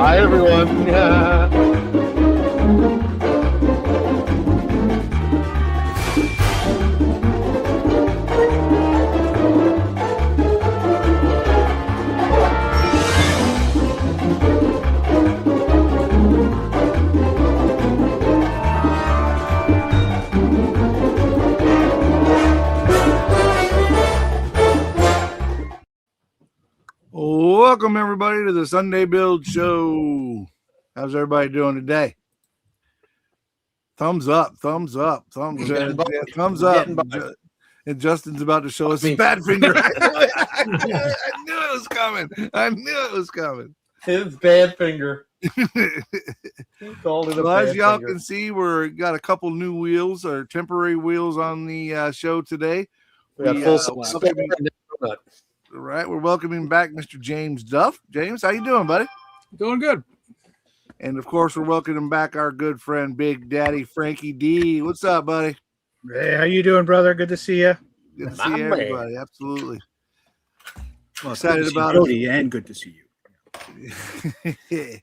Bye, everyone. Welcome, everybody, to the Sunday Build Show. How's everybody doing today? Thumbs up, thumbs up, thumbs up. And Justin's about to show us his bad finger. I knew it was coming. I knew it was coming. His bad finger. Called it a bad As y'all finger. can see, we're got a couple new wheels or temporary wheels on the show today. We got full Right, we're welcoming back Mr. James Duff. James, how you doing, buddy? Doing good. And of course, we're welcoming back our good friend, Big Daddy Frankie D. What's up, buddy? Hey, how you doing, brother? Good to see you. Good to My see man. everybody. Absolutely. Well, Excited about Jody, and good to see you.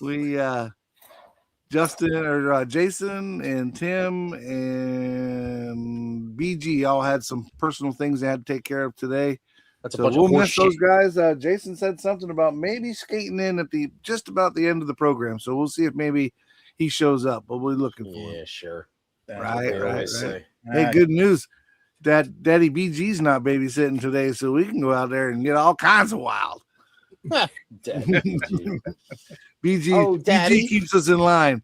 We Justin or Jason and Tim and BG all had some personal things they had to take care of today. That's a So bunch we'll of miss horse those guys. Jason said something about maybe skating in at just about the end of the program. So we'll see if maybe he shows up. But we're looking for him. Yeah, sure. Right. Hey, good news. Daddy BG's not babysitting today, so we can go out there and get all kinds of wild. BG, BG keeps us in line.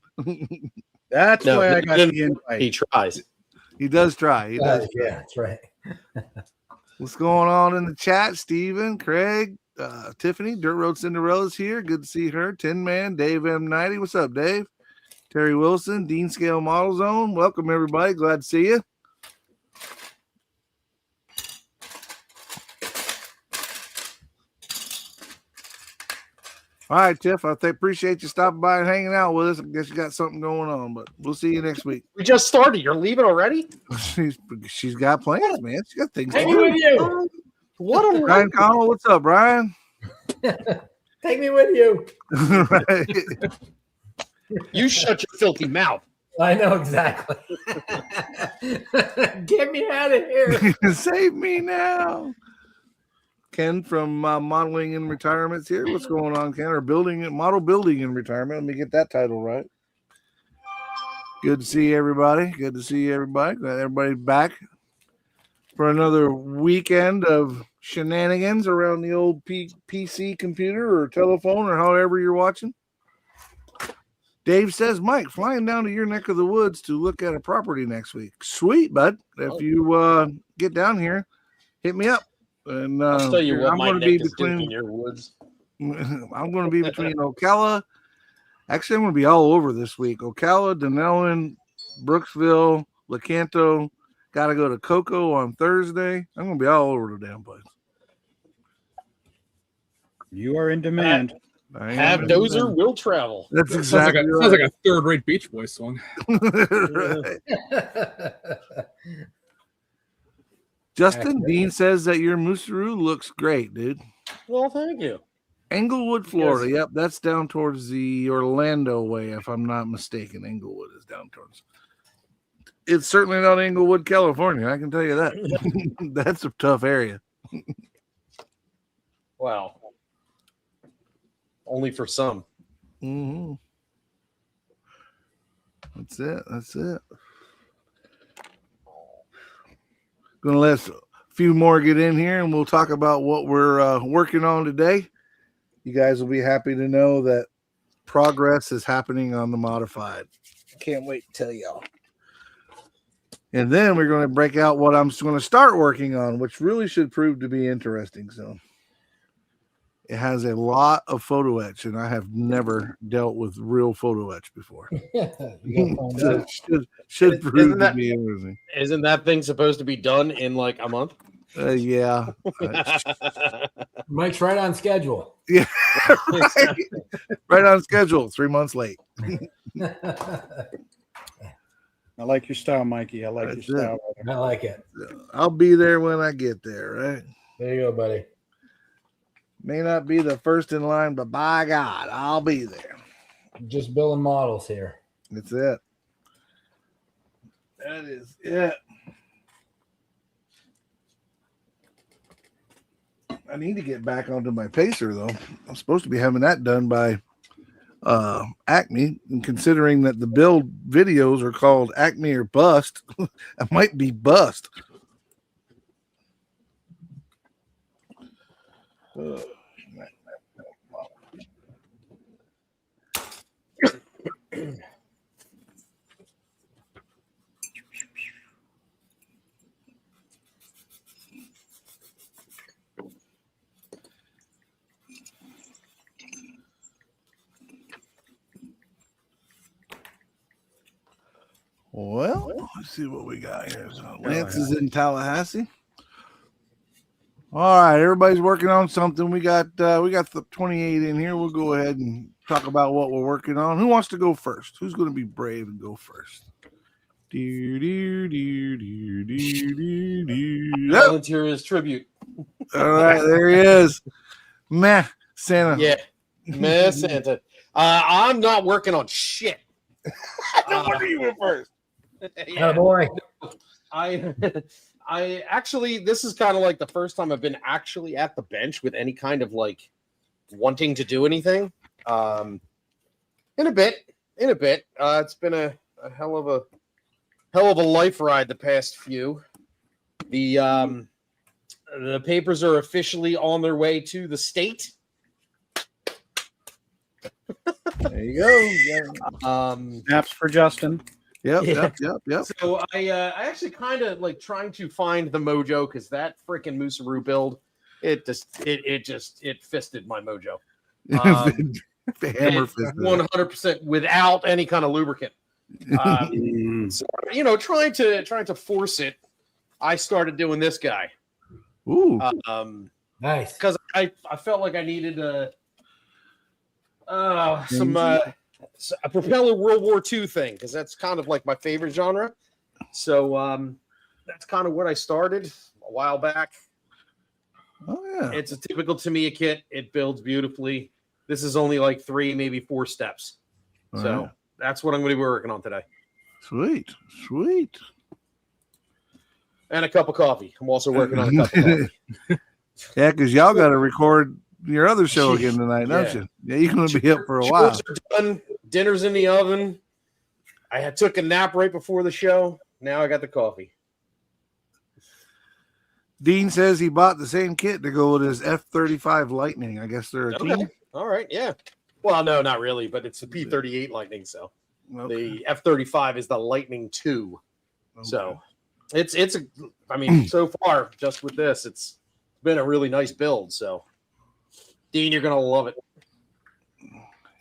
That's why I got the invite. He tries. He does try. He does. Yeah, that's right. What's going on in the chat? Steven, Craig, Tiffany, Dirt Road Cinderella's here. Good to see her. Tin Man, Dave M90. What's up, Dave? Terry Wilson, Dean Scale Model Zone. Welcome, everybody. Glad to see you. All right, Tiff, I appreciate you stopping by and hanging out with us. I guess you got something going on, but we'll see you next week. We just started. You're leaving already? She's got plans, man. She got things to Take me do. with you. What a Brian Connell, what's up, Brian? Take me with you. Right. You shut your filthy mouth. I know exactly. Get me out of here. Save me now. Ken from Modeling in Retirement's here. What's going on, Ken? Or Model Building in Retirement. Let me get that title right. Good to see everybody. Good to see everybody. Glad everybody's back for another weekend of shenanigans around the old PC computer or telephone or however you're watching. Dave says, Mike, flying down to your neck of the woods to look at a property next week. Sweet, bud. If you get down here, hit me up. And I'll tell you what, I'm my going to neck be is doing between in your woods. I'm going to be between Ocala. Actually, I'm going to be all over this week. Ocala, Denellen, Brooksville, Lecanto. Got to go to Cocoa on Thursday. I'm going to be all over the damn place. You are in demand. Have Dozer will travel. That's exactly right. Sounds like a third-rate Beach Boys song. Right. Justin Dean says that your Mooseroo looks great, dude. Well, thank you. Englewood, Florida. Yep, that's down towards the Orlando way, if I'm not mistaken. Englewood is down towards. It's certainly not Englewood, California. I can tell you that. That's a tough area. Wow. Only for some. Mm-hmm. That's it. That's it. Gonna let a few more get in here, and we'll talk about what we're working on today. You guys will be happy to know that progress is happening on the modified. Can't wait to tell y'all. And then we're going to break out what I'm going to start working on, which really should prove to be interesting. So it has a lot of photo etch, and I have never dealt with real photo etch before. So it should prove to be interesting. Isn't that thing supposed to be done in like a month? Yeah. Mike's right on schedule. Yeah. Right on schedule. 3 months late. I like your style, Mikey. I like That's your style. I like it. I'll be there when I get there, right? There you go, buddy. May not be the first in line, but by God, I'll be there. Just building models here. That's it. That is it. I need to get back onto my pacer though. I'm supposed to be having that done by Acme, and considering that the build videos are called Acme or Bust, I might be bust. Well, let's see what we got here. So Lance is in Tallahassee. All right, everybody's working on something. We got the 28 in here. We'll go ahead and talk about what we're working on. Who wants to go first? Who's going to be brave and go first? Volunteer his tribute. All right, there he is. Meh, Santa. Yeah, man, Santa. I'm not working on shit. No wonder you went first. Oh boy. I actually, this is kind of like the first time I've been actually at the bench with any kind of like wanting to do anything. In a bit. It's been a hell of a life ride the past few. The papers are officially on their way to the state. There you go. Snaps for Justin. Yep. So I actually kind of like trying to find the mojo because that freaking Musaru build, it fisted my mojo. Hammer fist. 100% without any kind of lubricant. So, trying to force it, I started doing this guy. Ooh. Nice. Because I felt like I needed a propeller World War II thing, because that's kind of like my favorite genre. So that's kind of what I started a while back. Oh yeah. It's a typical Tamiya kit. It builds beautifully. This is only like 3, maybe 4 steps. All So right. that's what I'm going to be working on today. Sweet. And a cup of coffee. I'm also working on a cup of coffee. Yeah, because y'all got to record your other show again tonight, don't Yeah. you? Yeah, you're going to be up for a while. Chores are done. Dinner's in the oven. I took a nap right before the show. Now I got the coffee. Dean says he bought the same kit to go with his F-35 Lightning. I guess they're a Okay. team. All right. Yeah. Well, no, not really, but it's a P-38 Lightning. So Okay. the F-35 is the Lightning II. Okay. So it's so far just with this, it's been a really nice build. So Dean, you're going to love it.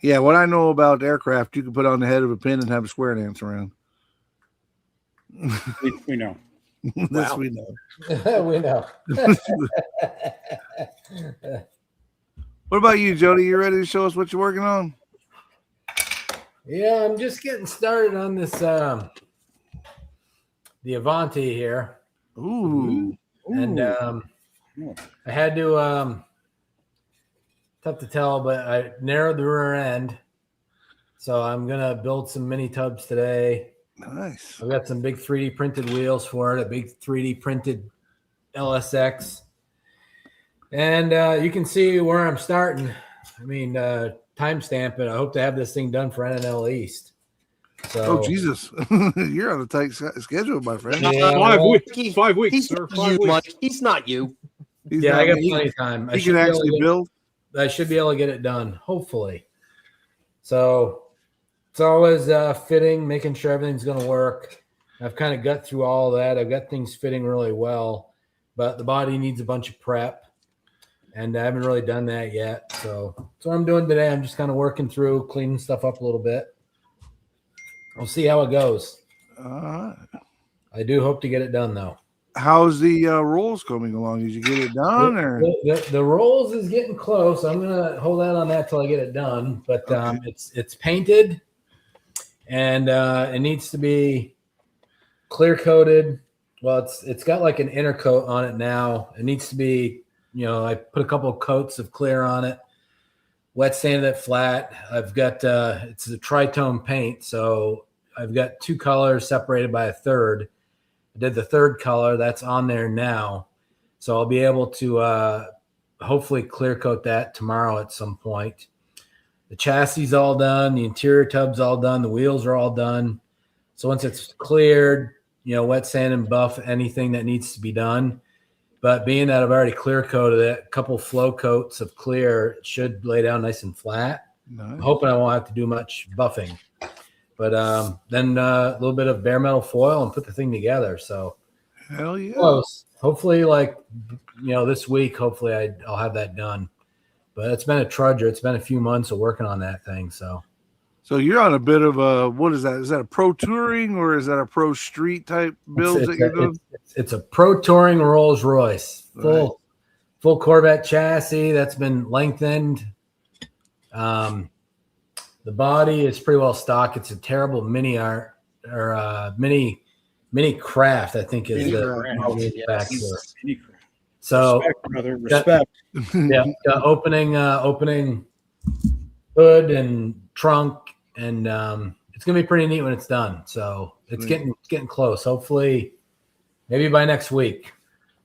Yeah, what I know about aircraft, you can put on the head of a pin and have a square dance around. We know. This Wow. we know. We know. What about you, Jody? You ready to show us what you're working on? Yeah, I'm just getting started on this the Avanti here. Ooh. And I had to tough to tell, but I narrowed the rear end. So I'm gonna build some mini tubs today. Nice. I've got some big 3D printed wheels for it, a big 3D printed LSX. And you can see where I'm starting. I mean, timestamp it. I hope to have this thing done for NNL East. So, Oh, Jesus. You're on a tight schedule, my friend. Yeah, 5 well, weeks. 5 weeks, He's sir. not 5 you, weeks. Mike. He's not you. He's yeah, not- I got he- plenty of time. He can actually build. I should be able to get it done, hopefully. So it's always fitting, making sure everything's going to work. I've kind of got through all of that. I've got things fitting really well, but the body needs a bunch of prep, and I haven't really done that yet. So that's what I'm doing today. I'm just kind of working through, cleaning stuff up a little bit. We'll see how it goes. I do hope to get it done, though. How's the rolls coming along? Did you get it done? Or The rolls is getting close. I'm gonna hold out on that till I get it done. But it's painted, and it needs to be clear coated. Well, it's got like an inner coat on it now. It needs to be I put a couple of coats of clear on it, wet sanded it flat. I've got it's a tritone paint, so I've got 2 colors separated by a third. I did the third color that's on there now, so I'll be able to hopefully clear coat that tomorrow at some point. The chassis is all done, the interior tub's all done, the wheels are all done. So once it's cleared, wet sand and buff anything that needs to be done. But being that I've already clear coated it, a couple flow coats of clear, it should lay down nice and flat. Nice. I'm hoping I won't have to do much buffing. But then a little bit of bare metal foil and put the thing together. So Hell yeah. close. Hopefully, this week, hopefully I'll have that done. But it's been a trudger. It's been a few months of working on that thing. So you're on a bit of a, what is that? Is that a pro touring or is that a pro street type builds that you're doing? It's a pro touring Rolls Royce, full Corvette chassis that's been lengthened. The body is pretty well stock. It's a terrible mini art or mini craft, I think is the back there. So Respect, brother. Respect. opening hood and trunk, and it's gonna be pretty neat when it's done. So it's getting close. Hopefully, maybe by next week.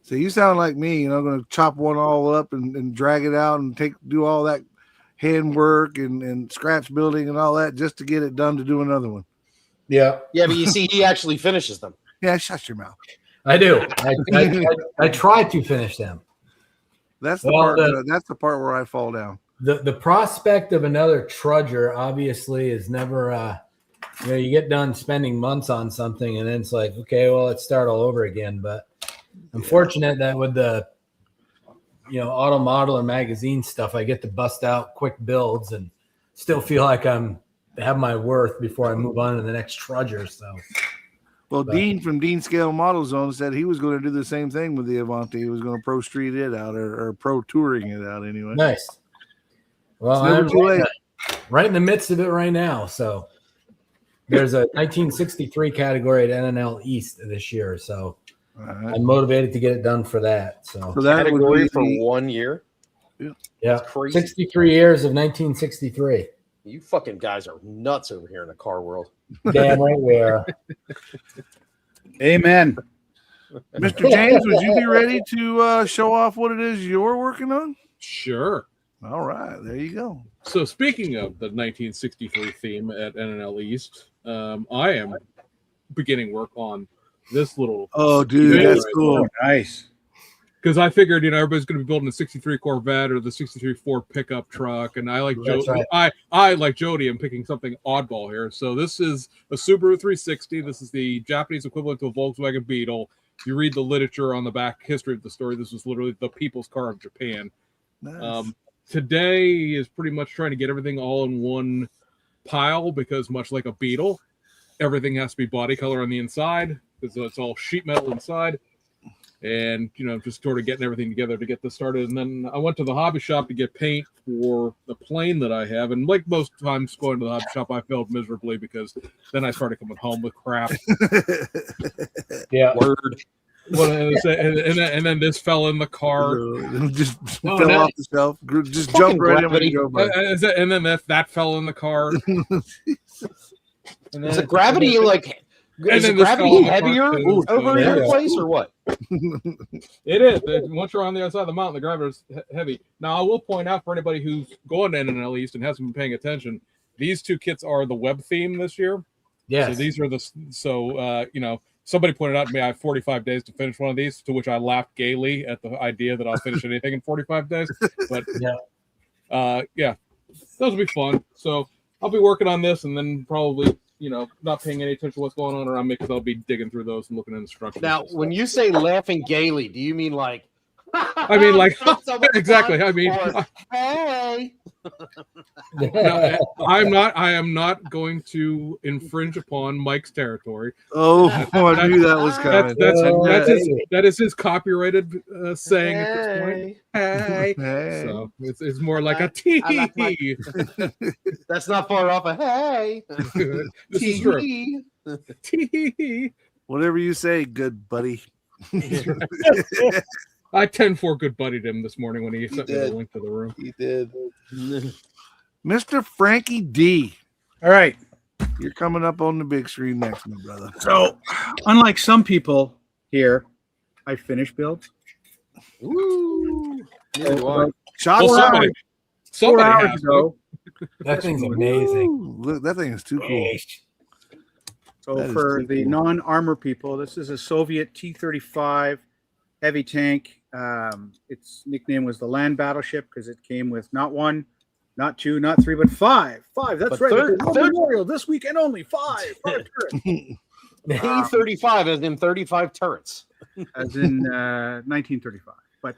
So you sound like me, going to chop one all up and drag it out and do all that handwork and scratch building and all that just to get it done to do another one. Yeah, Yeah, but you see, he actually finishes them. Yeah, shut your mouth. I do. I try to finish them. That's the part. That's the part where I fall down. The prospect of another trudger obviously is never. You get done spending months on something, and then it's like, okay, well, let's start all over again. But I'm fortunate that with the, auto model or magazine stuff, I get to bust out quick builds and still feel like I have my worth before I move on to the next trudger. So. Well, Dean from Dean Scale Model Zone said he was going to do the same thing with the Avanti. He was going to pro street it out or pro touring it out anyway. Nice. Well, I'm right in the midst of it right now. So there's a 1963 category at NNL East this year. So I'm motivated to get it done for that. So that Category for 1 year. yeah, That's crazy. 63 years of 1963. You fucking guys are nuts over here in the car world. Damn right we are. Amen. Mr. James, would you be ready to show off what it is you're working on? Sure. All right, there you go. So speaking of the 1963 theme at NNL East, I am beginning work on this little. Oh, dude, Yeah, that's right. cool. Oh, nice. Because I figured, everybody's going to be building a 63 Corvette or the 63 Ford pickup truck, and I like That's Jody. right. I like Jody. I'm picking something oddball here. So this is a Subaru 360. This is the Japanese equivalent to a Volkswagen Beetle. If you read the literature on the back history of the story, this was literally the people's car of Japan. Nice. Today is pretty much trying to get everything all in one pile because much like a Beetle, everything has to be body color on the inside because it's all sheet metal inside. And, just sort of getting everything together to get this started. And then I went to the hobby shop to get paint for the plane that I have. And like most times going to the hobby shop, I failed miserably because then I started coming home with crap. Yeah. Word. Well, and then this fell in the car. Just Oh, fell that- off the shelf. Just Fucking jumped right in when gravity. you go by. And then that fell in the car. And Is then- the gravity like? And Is then the this gravity fell heavier apart too, so- over Yeah. your place or what? It is. Once you're on the other side of the mountain, the gravity is heavy. Now, I will point out for anybody who's going to NNL East and hasn't been paying attention, these two kits are the web theme this year. Yes. So these are somebody pointed out to me I have 45 days to finish one of these, to which I laughed gaily at the idea that I'll finish anything in 45 days. But Yeah. those will be fun. So I'll be working on this and then probably, not paying any attention to what's going on around me because I'll be digging through those and looking at instructions. Now, and when stuff. you say laughing gaily, do you mean like? I mean, like, exactly. I mean, Or, hey. no, I am not going to infringe upon Mike's territory. Oh, I knew that was coming. That is his copyrighted saying at this point. Hey. Hey. So it's more like a tee. I like my- That's not far off a hey. This is true. Tee. Tee. Whatever you say, good buddy. I 10-4 good buddied him this morning when he sent me the did. link to the room. He did. Mr. Frankie D, All right. you're coming up on the big screen next, my brother. So, unlike some people here, I finished builds. Woo. Neither do I. About Shots Well, out. somebody, 4 somebody hours has to. ago. That thing's amazing. Ooh, look, that thing is too cool. So That is for too the cool. non-armor people, this is a Soviet T-35 heavy tank. Its nickname was the land battleship because it came with not 1, not 2, not 3, but 5. 5. That's But right. third- the War Memorial this weekend only 5. 5 turrets. T-35 as in 35 turrets. As in 1935. But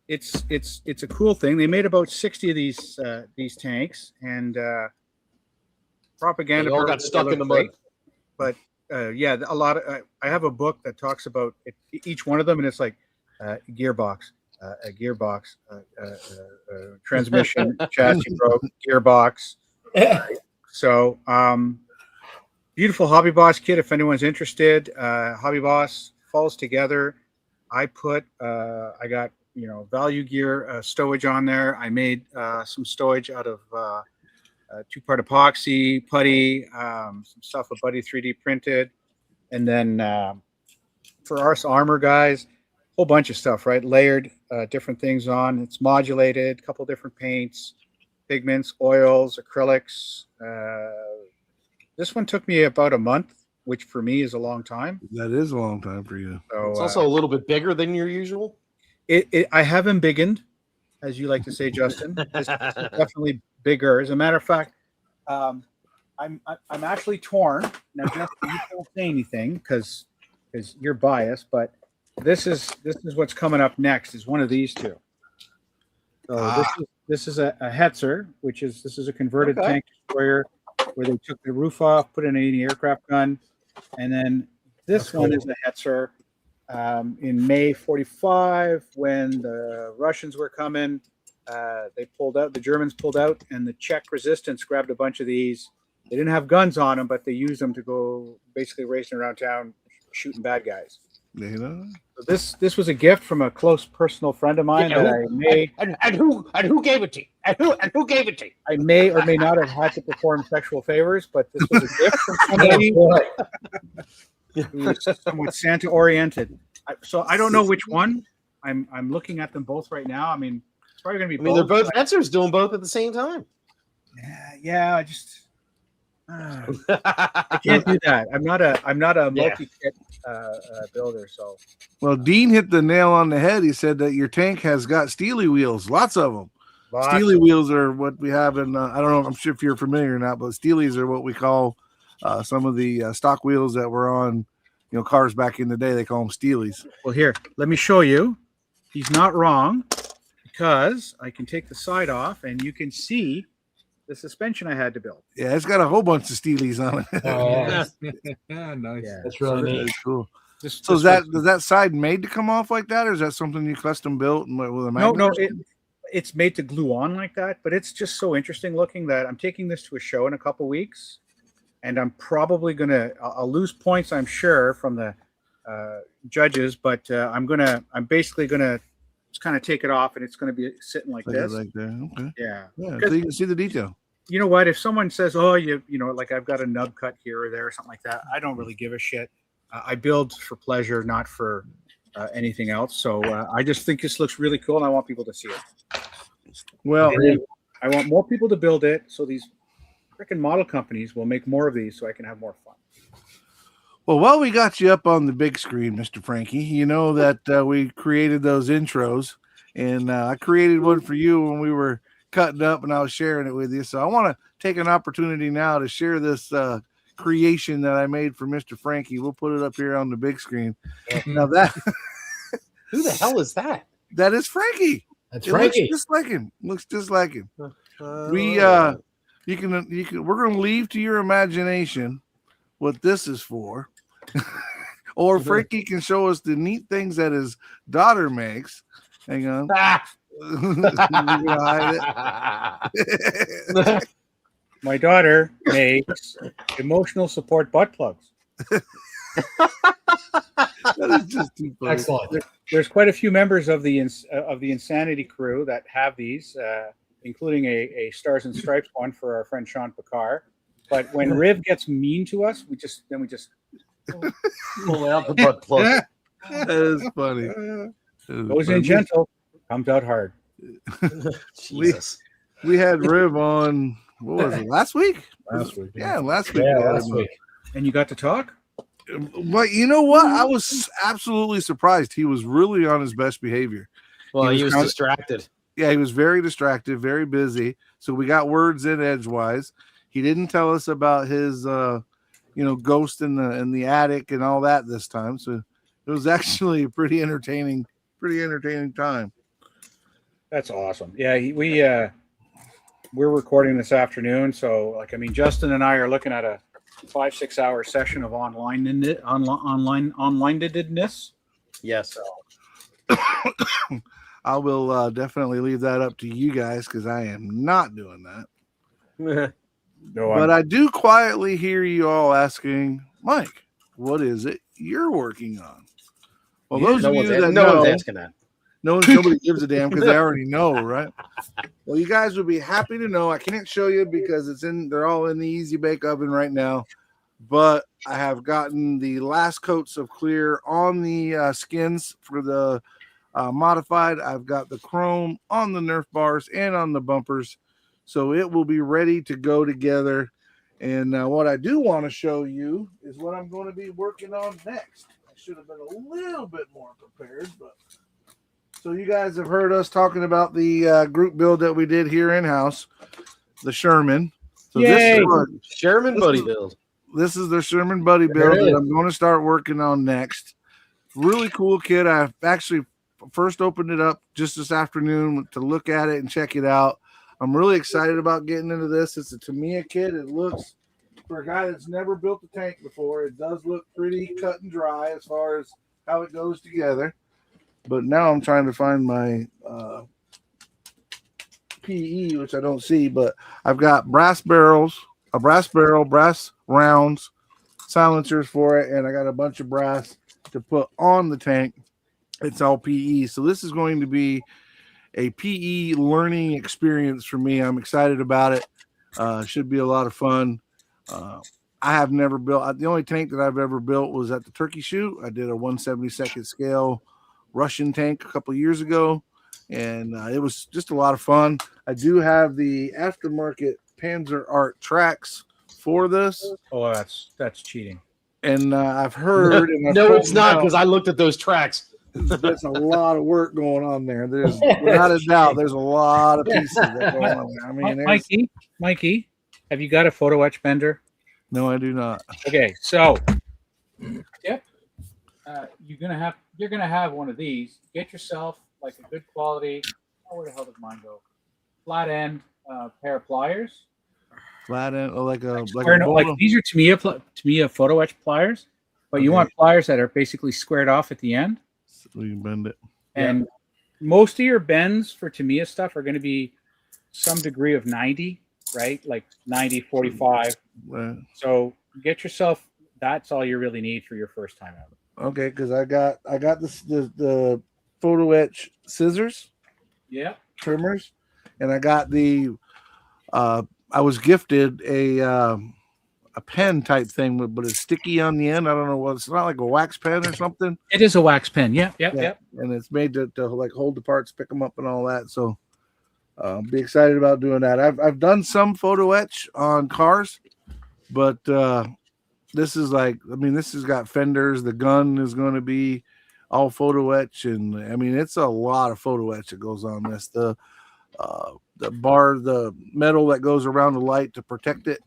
it's a cool thing. They made about 60 of these tanks, and propaganda. They all got purposes, they stuck in look the mud. great. But yeah, a lot of I have a book that talks about each one of them, and it's like gearbox, a gearbox, transmission chassis broke, gearbox. So beautiful Hobby Boss kit. If anyone's interested, Hobby Boss falls together. I got value gear stowage on there. I made some stowage out of 2-part epoxy, putty, some stuff with Buddy 3D printed, and then for us armor guys, whole bunch of stuff, right? Layered different things on. It's modulated, a couple different paints, pigments, oils, acrylics. This one took me about a month, which for me is a long time. That is a long time for you. So It's also a little bit bigger than your usual. I have embiggened, as you like to say, Justin. This is definitely bigger. As a matter of fact, I'm actually torn now. Justin, you don't say anything because you're biased, but this is what's coming up next. Is one of these two. So this is a Hetzer, this is a converted tank destroyer where they took the roof off, put in an anti-aircraft gun, and then this one is a Hetzer. In May 45, when the Russians were coming, they pulled out, the Germans pulled out, and the Czech resistance grabbed a bunch of these. They didn't have guns on them, but they used them to go basically racing around town, shooting bad guys. So this was a gift from a close personal friend of mine that I may And who gave it to you? And who gave it to you? I may or may not have had to perform sexual favors, but this was a gift from somebody who's somewhat Santa oriented. So I don't know which one. I'm looking at them both right now. I mean, it's probably going to be. I mean, they're both but- Hetzers doing both at the same time. Yeah. I just I can't do that. I'm not a Yeah. multi-kit builder. So Well, Dean hit the nail on the head. He said that your tank has got steely wheels, lots of them. lots Steely of- wheels are what we have in. I don't know. I'm sure if you're familiar or not, but steelies are what we call some of the stock wheels that were on, cars back in the day. They call them steelies. Well, here, let me show you. He's not wrong because I can take the side off and you can see the suspension I had to build. Yeah, it's got a whole bunch of steelies on it. Oh, yeah. Nice. Yeah. That's really Very neat. cool. This, So this is that was- that side made to come off like that, or is that something you custom built and with a no, magnet? it's made to glue on like that, but it's just so interesting looking that I'm taking this to a show in a couple weeks, and I'm probably I'll lose points, I'm sure, from the judges, but I'm basically gonna just kind of take it off, and it's gonna be sitting like this. Like that. Okay. Yeah. Yeah, so you can see the detail. You know what? If someone says, "Oh, like I've got a nub cut here or there or something like that," I don't really give a shit. I build for pleasure, not for anything else. So I just think this looks really cool, and I want people to see it. Well, And I want more people to build it, so these freaking model companies will make more of these, so I can have more fun. Well, while we got you up on the big screen, Mr. Frankie, you know that we created those intros, and I created one for you when we were cutting up, and I was sharing it with you. So I want to take an opportunity now to share this creation that I made for Mr. Frankie. We'll put it up here on the big screen. Now that Who the hell is that? that is Frankie. That's It Frankie. looks just like him. Looks just like him. We you can we're going to leave to your imagination what this is for. Or Frankie can show us the neat things that his daughter makes. Hang on. We're gonna hide it. My daughter makes emotional support butt plugs. That is just too funny. Excellent. There's quite a few members of the Insanity crew that have these, including a Stars and Stripes one for our friend Sean Picard. But when Riv gets mean to us, we just Pull out the butt plug. That is funny. That is goes in funny. gentle, comes out hard. Jesus. We had Riv on, what was it, last week? Last week, Yeah, last week. Yeah, we had last him on. week. And you got to talk? But you know what? I was absolutely surprised. He was really on his best behavior. Well, He he was was kind of- distracted. Yeah, he was very distracted, very busy. So we got words in edgewise. He didn't tell us about his ghost in the attic and all that this time. So it was actually a pretty entertaining time. That's awesome. Yeah, we're recording this afternoon, so Justin and I are looking at a 5-6 hour session of online-didness. Yes. I will definitely leave that up to you guys because I am not doing that. No, But I do quietly hear you all asking, Mike, what is it you're working on? Well, those no of one's, you that no know, one's asking that. nobody gives a damn because they already know, right? Well, you guys would be happy to know. I can't show you because they're all in the Easy Bake Oven right now. But I have gotten the last coats of clear on the skins for the modified. I've got the chrome on the Nerf bars and on the bumpers. So it will be ready to go together. And what I do want to show you is what I'm going to be working on next. I should have been a little bit more prepared, but so you guys have heard us talking about the group build that we did here in-house, the Sherman. So Yay! Sherman Buddy build. This is the Sherman Buddy build that I'm going to start working on next. Really cool kit. I actually first opened it up just this afternoon to look at it and check it out. I'm really excited about getting into this. It's a Tamiya kit. It looks, for a guy that's never built a tank before, it does look pretty cut and dry as far as how it goes together. But now I'm trying to find my PE, which I don't see, but I've got brass barrels, a brass barrel, brass rounds, silencers for it, and I got a bunch of brass to put on the tank. It's all PE. So this is going to be a PE learning experience for me. I'm excited about it. Should be a lot of fun. I have never built, the only tank that I've ever built was at the turkey shoot. I did a 1/72 scale Russian tank a couple of years ago, and it was just a lot of fun. I do have the aftermarket Panzer Art tracks for this, Oh, that's cheating. and I've heard. And I've No, told it's not now- because I looked at those tracks. there's a lot of work going on there. There's without a doubt, there's a lot of pieces that go on there. I mean, there's, Mikey, have you got a photo etch bender? no, I do not. Okay, so yep, you're gonna have one of these. Get yourself like a good quality. Oh, where the hell does mine go? Flat end pair of pliers. Flat end, like a Like these are Tamiya photo etch pliers, but you Okay. want pliers that are basically squared off at the end. so you can bend it. And most of your bends for Tamiya stuff are going to be some degree of 90, right? Like 90, 45. Right. So get yourself, that's all you really need for your first time out. Okay, because I got the photo etch scissors, Yeah. trimmers, and I got the I was gifted a pen type thing, but it's sticky on the end. I don't know what it's not, like a wax pen or something. It is a wax pen. Yeah. And it's made to like hold the parts, pick them up, and all that. So be excited about doing that. I've done some photo etch on cars, but this is like, I mean, this has got fenders. The gun is going to be all photo etch, and I mean, it's a lot of photo etch that goes on this. The bar, the metal that goes around the light to protect it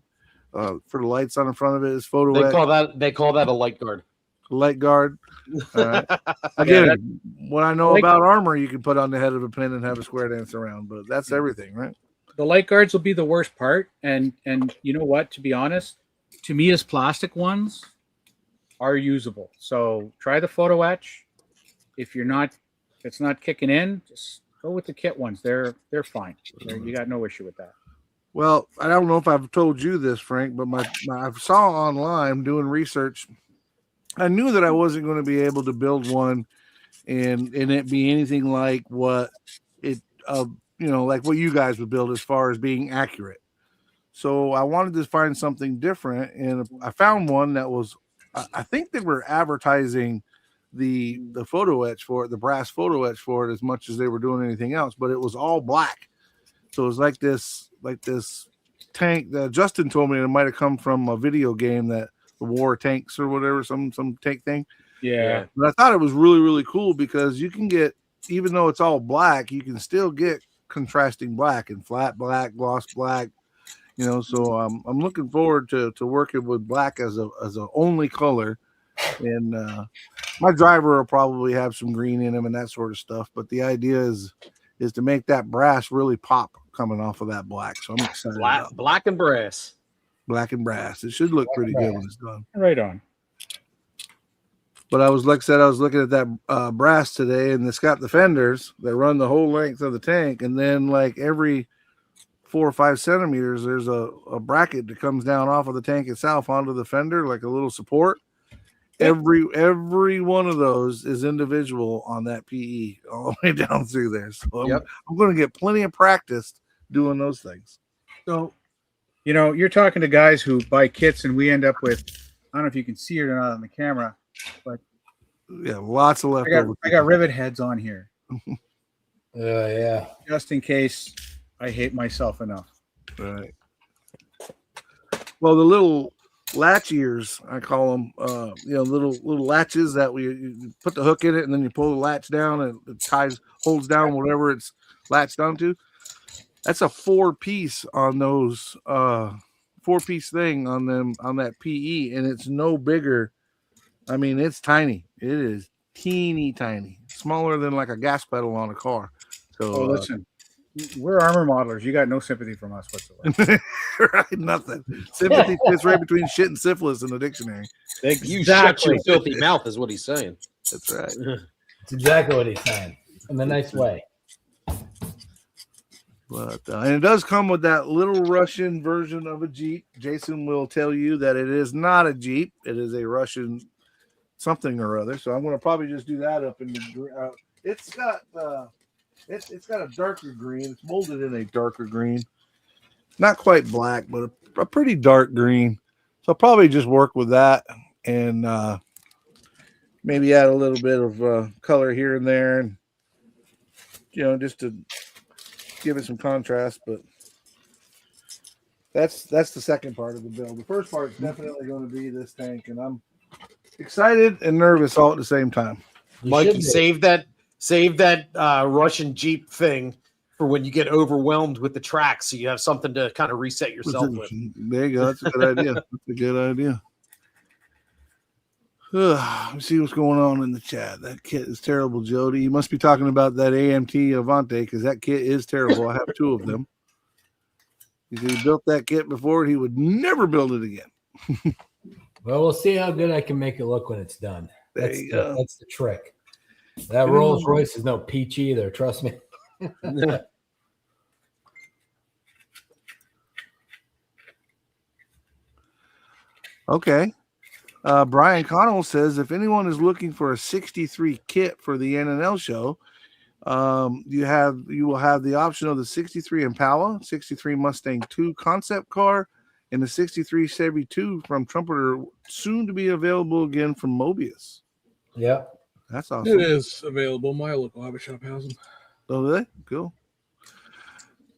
for the lights on the front of it is photo etch. They call that a light guard. Light guard. Again, what I know about armor, you can put on the head of a pin and have a square dance around, but that's everything, right? The light guards will be the worst part. And you know what? To be honest, Tamiya's plastic ones are usable. So try the photo etch. If it's not kicking in, just go with the kit ones. They're fine. You got no issue with that. Well, I don't know if I've told you this, Frank, but I saw online doing research I knew that I wasn't going to be able to build one and it be anything like what it like what you guys would build as far as being accurate. So I wanted to find something different, and I found one that was I think they were advertising the photo etch for it, the brass photo etch for it, as much as they were doing anything else, but it was all black. So it was like this tank that Justin told me it might have come from a video game, that the War of Tanks or whatever, some tank thing. Yeah. But I thought it was really, really cool because you can get, even though it's all black, you can still get contrasting black and flat black, gloss black, so I'm looking forward to working with black as a only color. And my driver will probably have some green in him and that sort of stuff. But the idea is to make that brass really pop coming off of that black. So I'm excited. Black and brass. Black and brass. It should look pretty good when it's done. Right on. But I was looking at that brass today, and it's got the fenders that run the whole length of the tank, and then like every 4 or 5 centimeters, there's a bracket that comes down off of the tank itself onto the fender, like a little support. Every one of those is individual on that PE all the way down through there. So I'm going to get plenty of practice doing those things. So, you're talking to guys who buy kits, and we end up with, I don't know if you can see it or not on the camera, but yeah, lots of leftovers. I got rivet heads on here. Yeah. Just in case I hate myself enough. Right. Well, the little latch ears, I call them, little latches that you put the hook in it, and then you pull the latch down, and it holds down whatever it's latched onto. That's a 4-piece on those 4-piece thing on them, on that PE, and it's no bigger. I mean, it's tiny. It is teeny tiny, smaller than like a gas pedal on a car. So listen, we're armor modelers. You got no sympathy from us whatsoever. right, nothing. Sympathy fits right between shit and syphilis in the dictionary. You shut your filthy mouth is what he's saying. That's right. That's exactly what he's saying, in a nice way. But and it does come with that little Russian version of a Jeep. Jason will tell you that it is not a Jeep. It is a Russian something or other. So I'm going to probably just do that up in the. It's got a darker green. It's molded in a darker green, not quite black, but a pretty dark green. So I'll probably just work with that and maybe add a little bit of color here and there, and just to give it some contrast. But that's the second part of the build. The first part is definitely going to be this tank, and I'm excited and nervous all at the same time. Mikey, save that Russian Jeep thing for when you get overwhelmed with the track, so you have something to kind of reset yourself with. There you go. That's a good idea. That's a good idea. Let's see what's going on in the chat. That kit is terrible, Jody. You must be talking about that AMT Avante, because that kit is terrible. I have 2 of them. If he built that kit before, he would never build it again. Well, we'll see how good I can make it look when it's done. There you go. That's the trick. That Rolls Royce is no peach either. Trust me. Okay. Brian Connell says, if anyone is looking for a 63 kit for the NNL show, you will have the option of the 63 Impala, 63 Mustang 2 concept car, and the 63 Chevy 2 from Trumpeter, soon to be available again from Mobius. Yeah. That's awesome. It is available. My local hobby shop has them. Oh, really? Cool.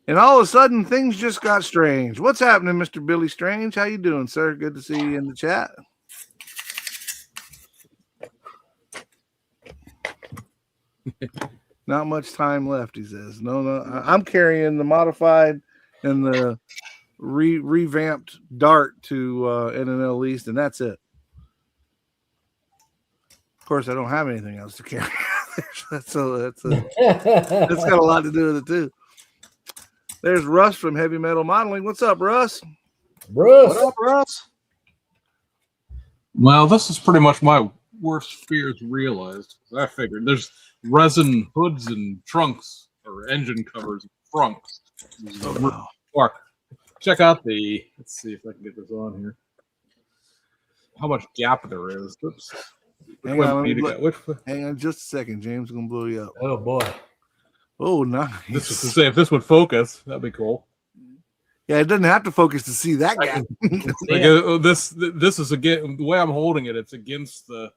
And all of a sudden, things just got strange. What's happening, Mr. Billy Strange? How you doing, sir? Good to see you in the chat. Not much time left, he says. No, I'm carrying the modified and the revamped Dart to NNL East, and that's it. Of course, I don't have anything else to carry. that's got a lot to do with it too. There's Russ from Heavy Metal Modeling. What's up, Russ? Bruce. What up, Russ? Well, this is pretty much my worst fears realized. I figured there's resin hoods and trunks, or engine covers and trunks. Oh, wow. Check out let's see if I can get this on here. how much gap there is. Oops. Which Hang one on, do let you me need to look. get? Which Hang on just a second. James is gonna blow you up. Oh boy. Oh, nice. this is to say if this would focus, that'd be cool. Yeah, it doesn't have to focus to see that I gap. Like, this is again the way I'm holding it. It's against the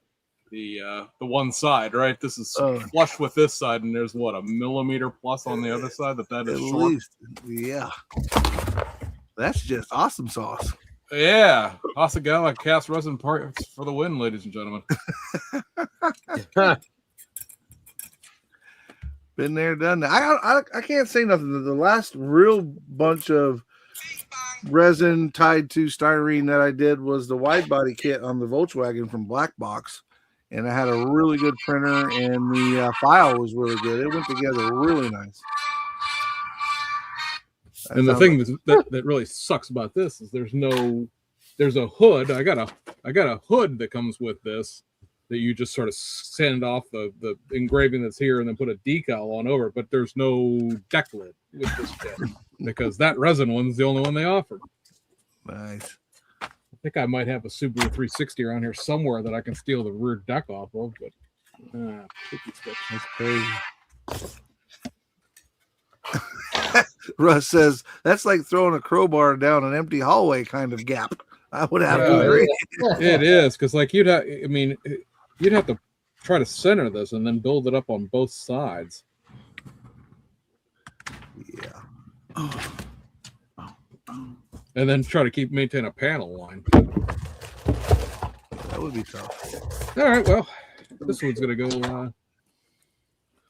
one side, right? This is Oh. flush with this side, and there's what, a millimeter plus on the other side that At is short. least, yeah. That's just awesome sauce. Yeah, Hasagawa cast resin parts for the win, ladies and gentlemen. Been there, done that. I can't say nothing. The last real bunch of resin tied to styrene that I did was the wide body kit on the Volkswagen from Black Box, and I had a really good printer, and the file was really good. It went together really nice. And the thing that really sucks about this is there's a hood. I got a hood that comes with this that you just sort of sand off the engraving that's here and then put a decal on over, but there's no deck lid with this kit because that resin one's the only one they offered. Nice. I think I might have a Subaru 360 around here somewhere that I can steal the rear deck off of, but That's crazy. Russ says that's like throwing a crowbar down an empty hallway kind of gap. I would have to agree. it is because like you'd have to try to center this and then build it up on both sides. Yeah. And then try to maintain a panel line. That would be tough. All right, well, this one's gonna go.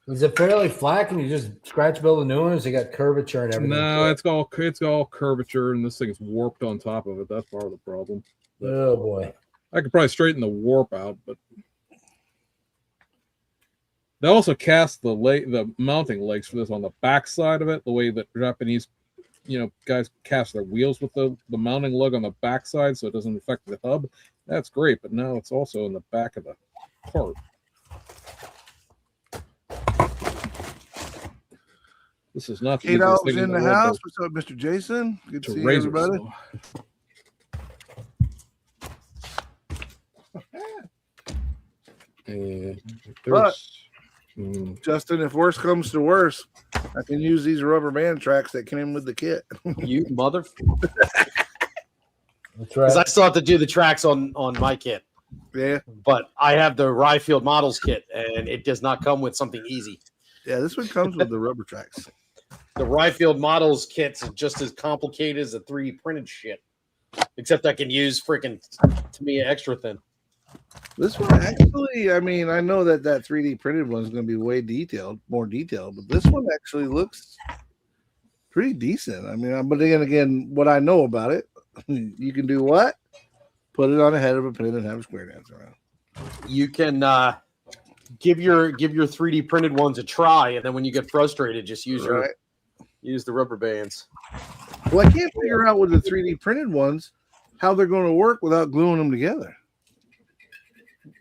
Is it fairly flat? Can you just scratch build a new one? Or has it got curvature and everything? No, it's all curvature, and this thing is warped on top of it. That's part of the problem. Oh boy. I could probably straighten the warp out, but they also cast the mounting legs for this on the back side of it, the way that Japanese, guys cast their wheels with the mounting lug on the back side, so it doesn't affect the hub. That's great, but now it's also in the back of the part. This is not the Kate easiest Alves thing in the world house. What's up, Mr. Jason? Good to see you, razor everybody. Justin, if worse comes to worse, I can use these rubber band tracks that came with the kit. You mother. That's right. Because I still have to do the tracks on my kit, Yeah, but I have the Ryfield Models kit, and it does not come with something easy. yeah. This one comes with the rubber tracks. The Ryfield Models kits are just as complicated as the 3D printed shit, except I can use freaking Tamiya Extra Thin. This one actually, I mean, I know that 3D printed one is going to be way more detailed, but this one actually looks pretty decent. I mean, but again, what I know about it, you can do what? Put it on the head of a pin and have a square dance around. You can give your 3D printed ones a try, and then when you get frustrated, just use the rubber bands. Well, I can't figure out with the 3D printed ones how they're going to work without gluing them together.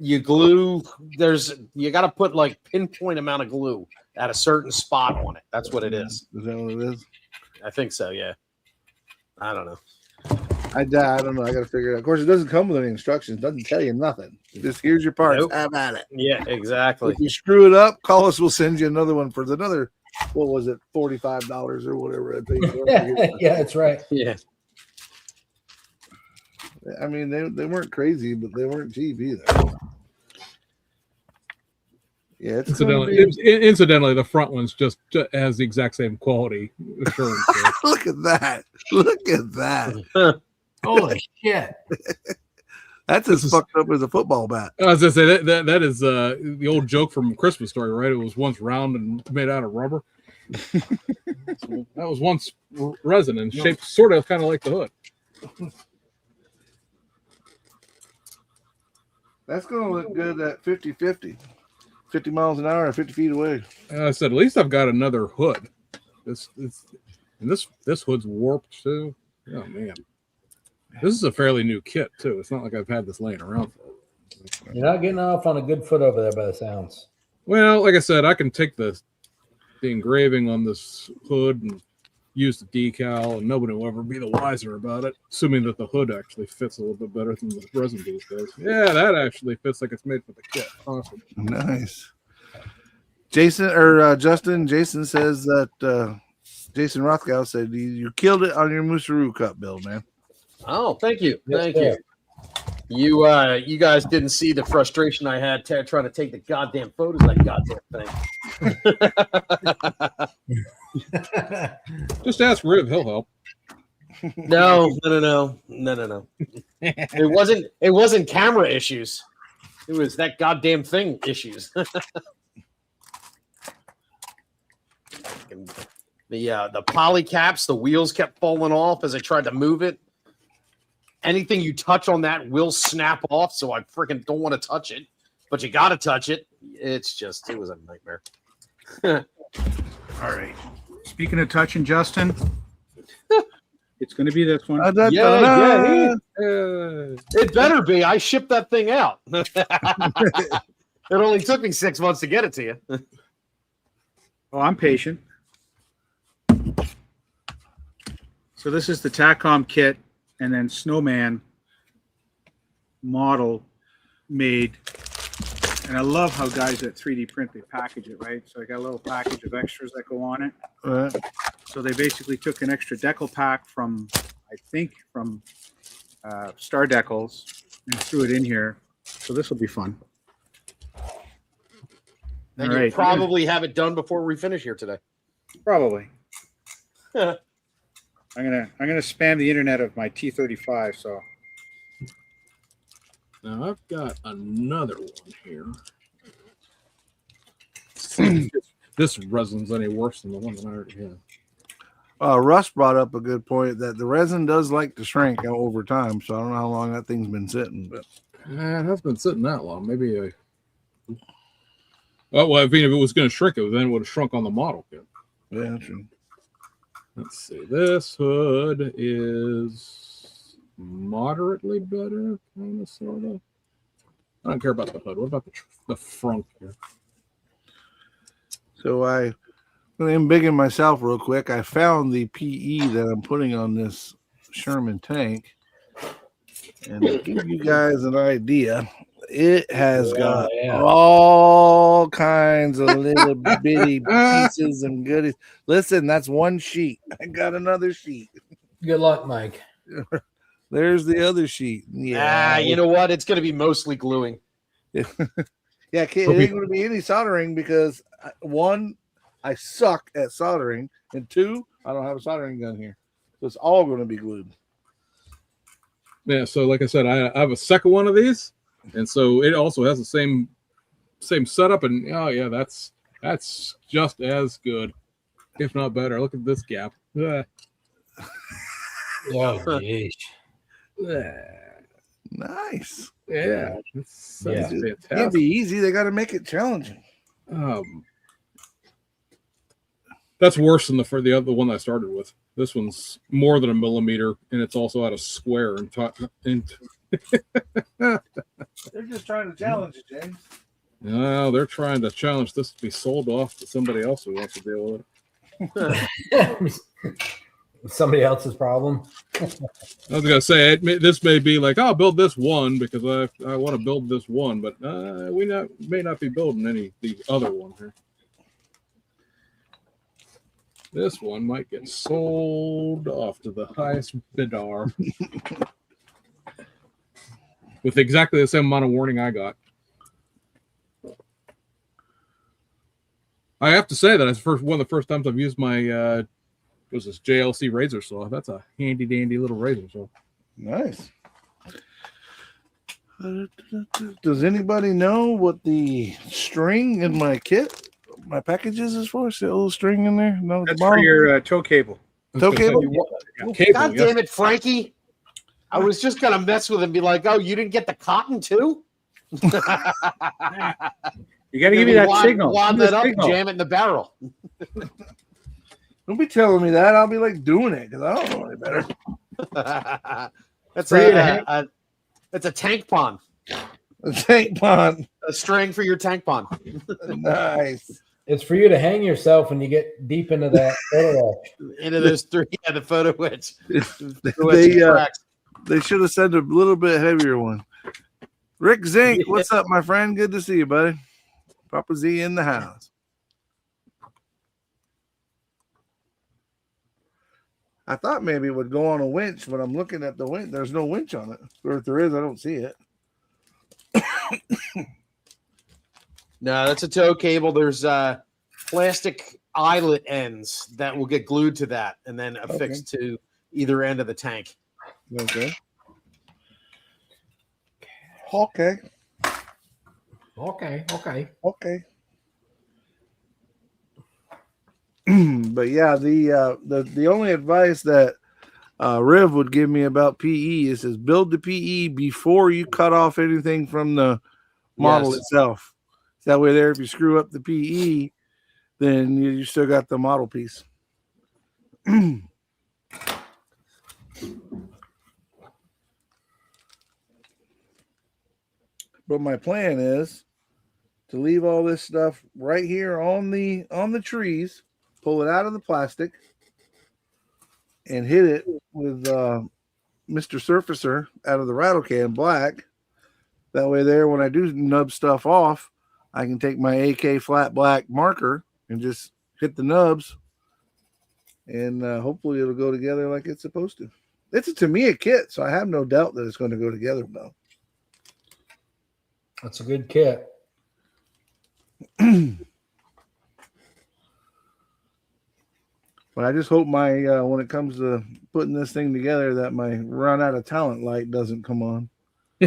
You glue. You got to put like pinpoint amount of glue at a certain spot on it. That's what it is. Is that what it is? I think so. Yeah. I don't know. I don't know. I got to figure it out. Of course, it doesn't come with any instructions. It doesn't tell you nothing. Just here's your parts. Nope. Have at it. Yeah, exactly. If you screw it up, call us. We'll send you another one for another. What was it? $45 or whatever. Yeah, that's right. Yeah. I mean, they weren't crazy, but they weren't cheap either. Yeah, it's incidentally, the front one's just has the exact same quality assurance. Look at that! Look at that! Holy shit! That's as fucked up as a football bat. I was gonna say that is the old joke from Christmas Story, right? It was once round and made out of rubber. That was once resin and shaped sort of kind of like the hood. That's going to look good at 50-50. 50 miles an hour and 50 feet away. I said, at least I've got another hood. This hood's warped too. Oh man, this is a fairly new kit too. It's not like I've had this laying around for. You're not getting off on a good foot over there by the sounds. Well, like I said, I can take the engraving on this hood and use the decal, and nobody will ever be the wiser about it, assuming that the hood actually fits a little bit better than the resin boost does. Yeah, that actually fits like it's made for the kit. Awesome. Nice. Jason or Jason says that Jason Rothgau said you killed it on your Musaru Cup build, man. Oh, thank you. Yes, Thank sir. you. You guys didn't see the frustration I had trying to take the goddamn photos of that goddamn thing. Just ask Riv, he'll help. No. It wasn't camera issues. It was that goddamn thing issues. The poly caps, the wheels kept falling off as I tried to move it. Anything you touch on that will snap off, so I freaking don't want to touch it. But you got to touch it. It was a nightmare. All right. Speaking of touching, Justin, it's going to be this one. It better be. I shipped that thing out. It only took me 6 months to get it to you. Oh, I'm patient. So this is the TACOM kit, and then Snowman model made. And I love how guys at 3D print, they package it, right? So I got a little package of extras that go on it. So they basically took an extra decal pack from Star Decals and threw it in here. So this will be fun. And All you right. probably have it done before we finish here today. Probably. I'm gonna spam the internet of my T35. So Now I've got another one here. This resin's any worse than the one that I already have. Russ brought up a good point that the resin does like to shrink over time. So I don't know how long that thing's been sitting, but It hasn't been sitting that long. Maybe well, I mean, if it was going to shrink it, then it would have shrunk on the model kit. yeah, true. Let's see. This hood is moderately better, kind of, sort of. I don't care about the hood. What about the front here? So I'm going to embiggen myself real quick. I found the PE that I'm putting on this Sherman tank. And to give you guys an idea, it has got all kinds of little bitty pieces and goodies. Listen, that's one sheet. I got another sheet. Good luck, Mike. There's the other sheet. Yeah. You know what? It's going to be mostly gluing. Yeah, it ain't going to be any soldering because one, I suck at soldering, and two, I don't have a soldering gun here. So it's all going to be glued. Yeah, so like I said, I have a second one of these, and so it also has the same setup, and oh yeah, that's just as good, if not better. Look at this gap. Oh, geez. Nice. Yeah, that's It can't fantastic. be easy. They got to make it challenging. That's worse than the other one I started with. This one's more than a millimeter, and it's also at a square. They're just trying to challenge it, James. No, they're trying to challenge this to be sold off to somebody else who wants to deal with it. Somebody else's problem. I was gonna say this may be like, I'll build this one because I want to build this one, but we may not be building the other one here. This one might get sold off to the highest bidder with exactly the same amount of warning I got. I have to say that it's one of the first times I've used my was this JLC razor saw. That's a handy dandy little razor saw. Nice. Does anybody know what the string in my kit, my packages is for? Is there a little string in there? No, that's for your tow cable. tow cable. Cable, God yes. damn it, Frankie. I was just going to mess with him and be like, oh, you didn't get the cotton too? You got to give me that signal. Wad Give me that the up signal. and jam it in the barrel. Don't be telling me that. I'll be like doing it because I don't know any better. That's Free to it's a tank pond. A tank pond. A string for your tank pond. Nice. It's for you to hang yourself when you get deep into that photo etch. Into those three, yeah, the photo etch. They should have sent a little bit heavier one. Rick Zink, what's up, my friend? Good to see you, buddy. Papa Z in the house. I thought maybe it would go on a winch, but I'm looking at the winch. There's no winch on it. Or if there is, I don't see it. No, that's a tow cable. There's plastic eyelet ends that will get glued to that and then affixed to either end of the tank. Okay. Okay. Okay. But yeah, the only advice that Riv would give me about PE is build the PE before you cut off anything from the model itself. That way, there, if you screw up the PE, then you still got the model piece. But my plan is to leave all this stuff right here on the trees, pull it out of the plastic, and hit it with Mr. Surfacer out of the rattle can black. That way there, when I do nub stuff off, I can take my AK flat black marker and just hit the nubs, and hopefully it'll go together like it's supposed to. It's a Tamiya kit, so I have no doubt that it's going to go together well. That's a good kit. But I just hope my when it comes to putting this thing together, that my run out of talent light doesn't come on. I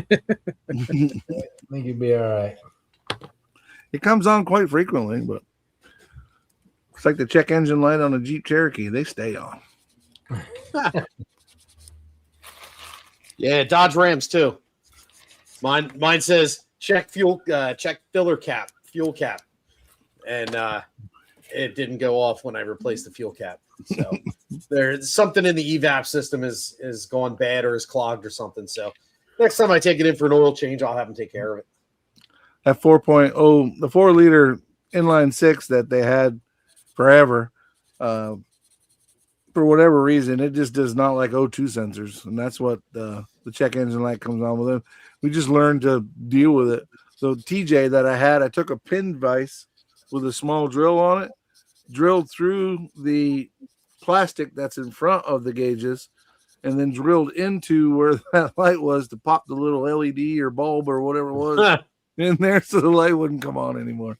think you'd be all right. It comes on quite frequently, but it's like the check engine light on a Jeep Cherokee. They stay on. Yeah, Dodge Rams too. Mine says check fuel, check fuel cap, and it didn't go off when I replaced the fuel cap. So there's something in the evap system is gone bad or is clogged or something. So next time I take it in for an oil change, I'll have them take care of it. That 4.0, the 4-liter inline six that they had forever, for whatever reason, it just does not like O2 sensors, and that's what the check engine light comes on with it. We just learned to deal with it. So TJ that I took a pin vise with a small drill on it, drilled through the plastic that's in front of the gauges, and then drilled into where that light was to pop the little LED or bulb or whatever it was in there, so the light wouldn't come on anymore.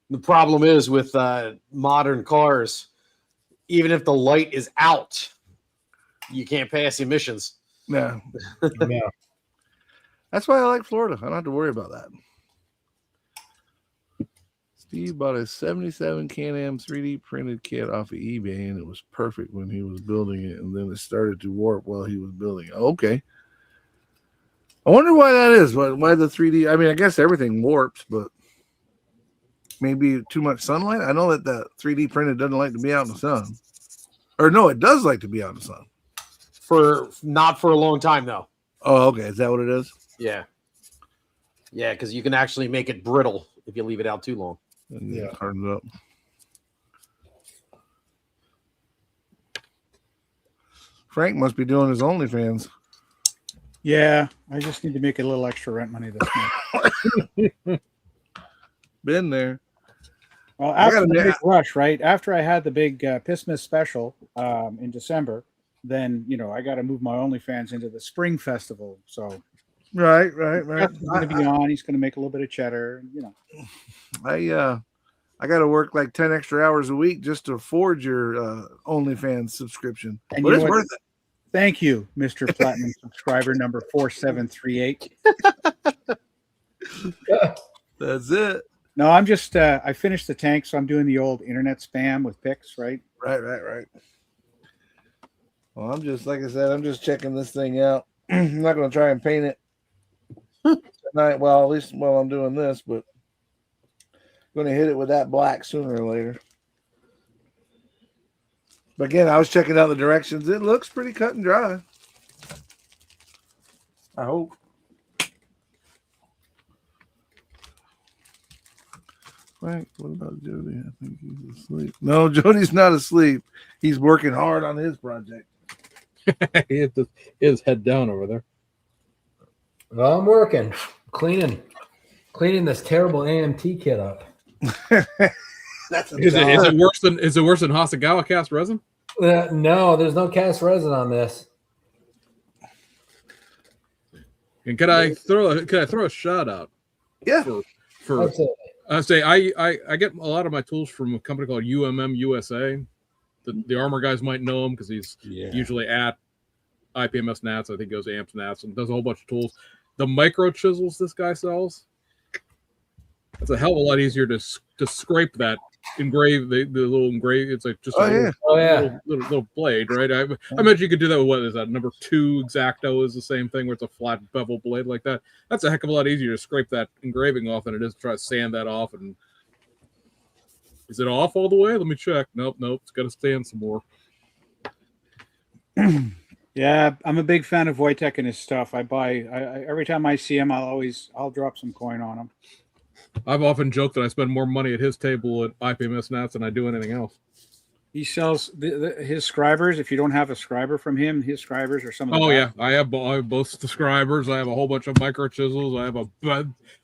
The problem is with modern cars, even if the light is out, you can't pass emissions. No. Yeah. That's why I like Florida. I don't have to worry about that. Steve bought a 77 Can-Am 3D printed kit off of eBay, and it was perfect when he was building it, and then it started to warp while he was building it. Okay. I wonder why that is. Why the 3D? I mean, I guess everything warps, but maybe too much sunlight. I know that the 3D printed doesn't like to be out in the sun. Or no, it does like to be out in the sun. Not for a long time, though. Oh, okay. Is that what it is? Yeah. Yeah, because you can actually make it brittle if you leave it out too long. And yeah, hardens up. Frank must be doing his OnlyFans. Yeah, I just need to make a little extra rent money this month. Been there. Well, after the big rush, right? After I had the big Pissmas special in December, then, I got to move my OnlyFans into the Spring Festival. So, Right. he's going to be on. He's going to make a little bit of cheddar. I got to work like 10 extra hours a week just to afford your OnlyFans subscription. And but it's worth it. Thank you, Mr. Platinum subscriber number 4738. That's it. No, I'm just I finished the tank, so I'm doing the old internet spam with pics, right? Right. Well, I'm just, like I said, I'm just checking this thing out. I'm not going to try and paint it tonight. Well, at least while I'm doing this, but I'm going to hit it with that black sooner or later. But again, I was checking out the directions. It looks pretty cut and dry. I hope. Frank, what about Jody? I think he's asleep. No, Jody's not asleep. He's working hard on his project. He has his head down over there. Well, I'm working, cleaning this terrible AMT kit up. That's a Is job. it worse than Hasagawa cast resin? No, there's no cast resin on this. And can I throw a shout out? Yeah. For Absolutely. I say I get a lot of my tools from a company called UMM USA. The armor guys might know him because he's usually at IPMS Nats. I think he goes to Amps Nats and does a whole bunch of tools. The micro chisels this guy sells, it's a hell of a lot easier to scrape that engrave the little engrave. It's like just little blade, right? I imagine you could do that with what is that number 2 X-Acto is the same thing where it's a flat bevel blade like that. That's a heck of a lot easier to scrape that engraving off than it is to try to sand that off. And is it off all the way? Let me check. Nope. It's got to stand some more. Yeah, I'm a big fan of Wojtek and his stuff. I every time I see him, I'll drop some coin on him. I've often joked that I spend more money at his table at IPMS Nats than I do anything else. He sells his scribers. If you don't have a scriber from him, his scribers are some of the best. I have both the scribers. I have a whole bunch of micro chisels. I have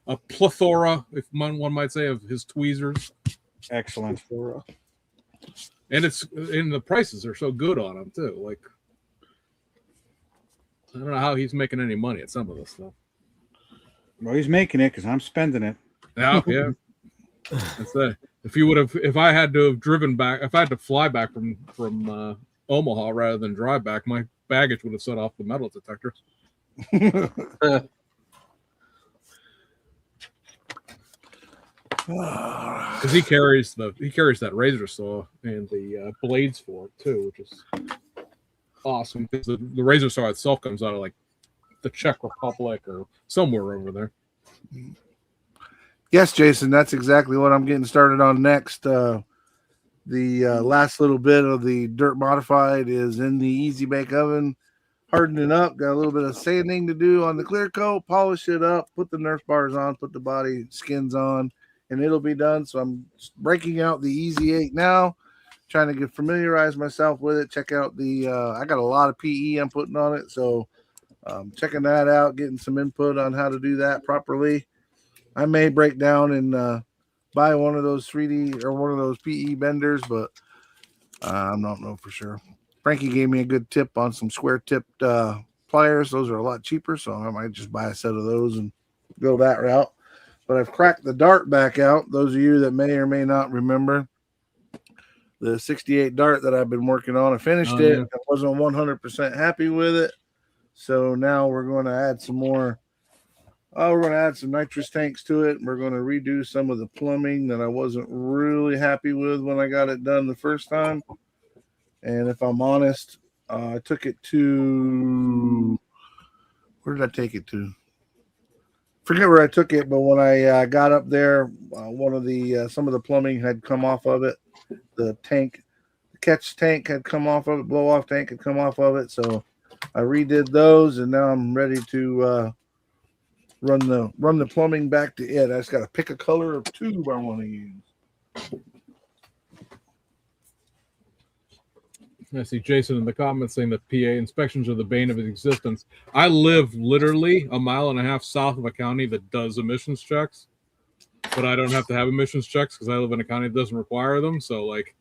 a plethora, if one might say, of his tweezers. Excellent. And the prices are so good on them too. Like, I don't know how he's making any money at some of this stuff. Well, he's making it because I'm spending it. Yeah. That's it. If I had to have driven back, if I had to fly back from Omaha rather than drive back, my baggage would have set off the metal detector. Because he carries that razor saw and the blades for it too, which is awesome. Because the razor saw itself comes out of like the Czech Republic or somewhere over there. Yes, Jason, that's exactly what I'm getting started on next. The last little bit of the Dirt Modified is in the Easy Bake Oven, hardening up. Got a little bit of sanding to do on the clear coat, polish it up, put the Nerf bars on, put the body skins on, and it'll be done. So I'm breaking out the Easy 8 now, trying to familiarize myself with it. Check out I got a lot of PE I'm putting on it, so checking that out, getting some input on how to do that properly. I may break down and buy one of those 3D or one of those PE benders, but I don't know for sure. Frankie gave me a good tip on some square tipped pliers. Those are a lot cheaper, so I might just buy a set of those and go that route. But I've cracked the Dart back out. Those of you that may or may not remember the 68 Dart that I've been working on, I finished it. Yeah. I wasn't 100% happy with it. So now we're going to add some more. We're going to add some nitrous tanks to it. We're going to redo some of the plumbing that I wasn't really happy with when I got it done the first time. And if I'm honest, I took it to, where did I take it to? Forget where I took it, but when I got up there, one of the some of the plumbing had come off of it. The catch tank had come off of it. Blow off tank had come off of it. So I redid those, and now I'm ready to run the plumbing back to it. I just got to pick a color of tube I want to use. I see Jason in the comments saying that PA inspections are the bane of his existence. I live literally 1.5 miles south of a county that does emissions checks, but I don't have to have emissions checks because I live in a county that doesn't require them. So, like,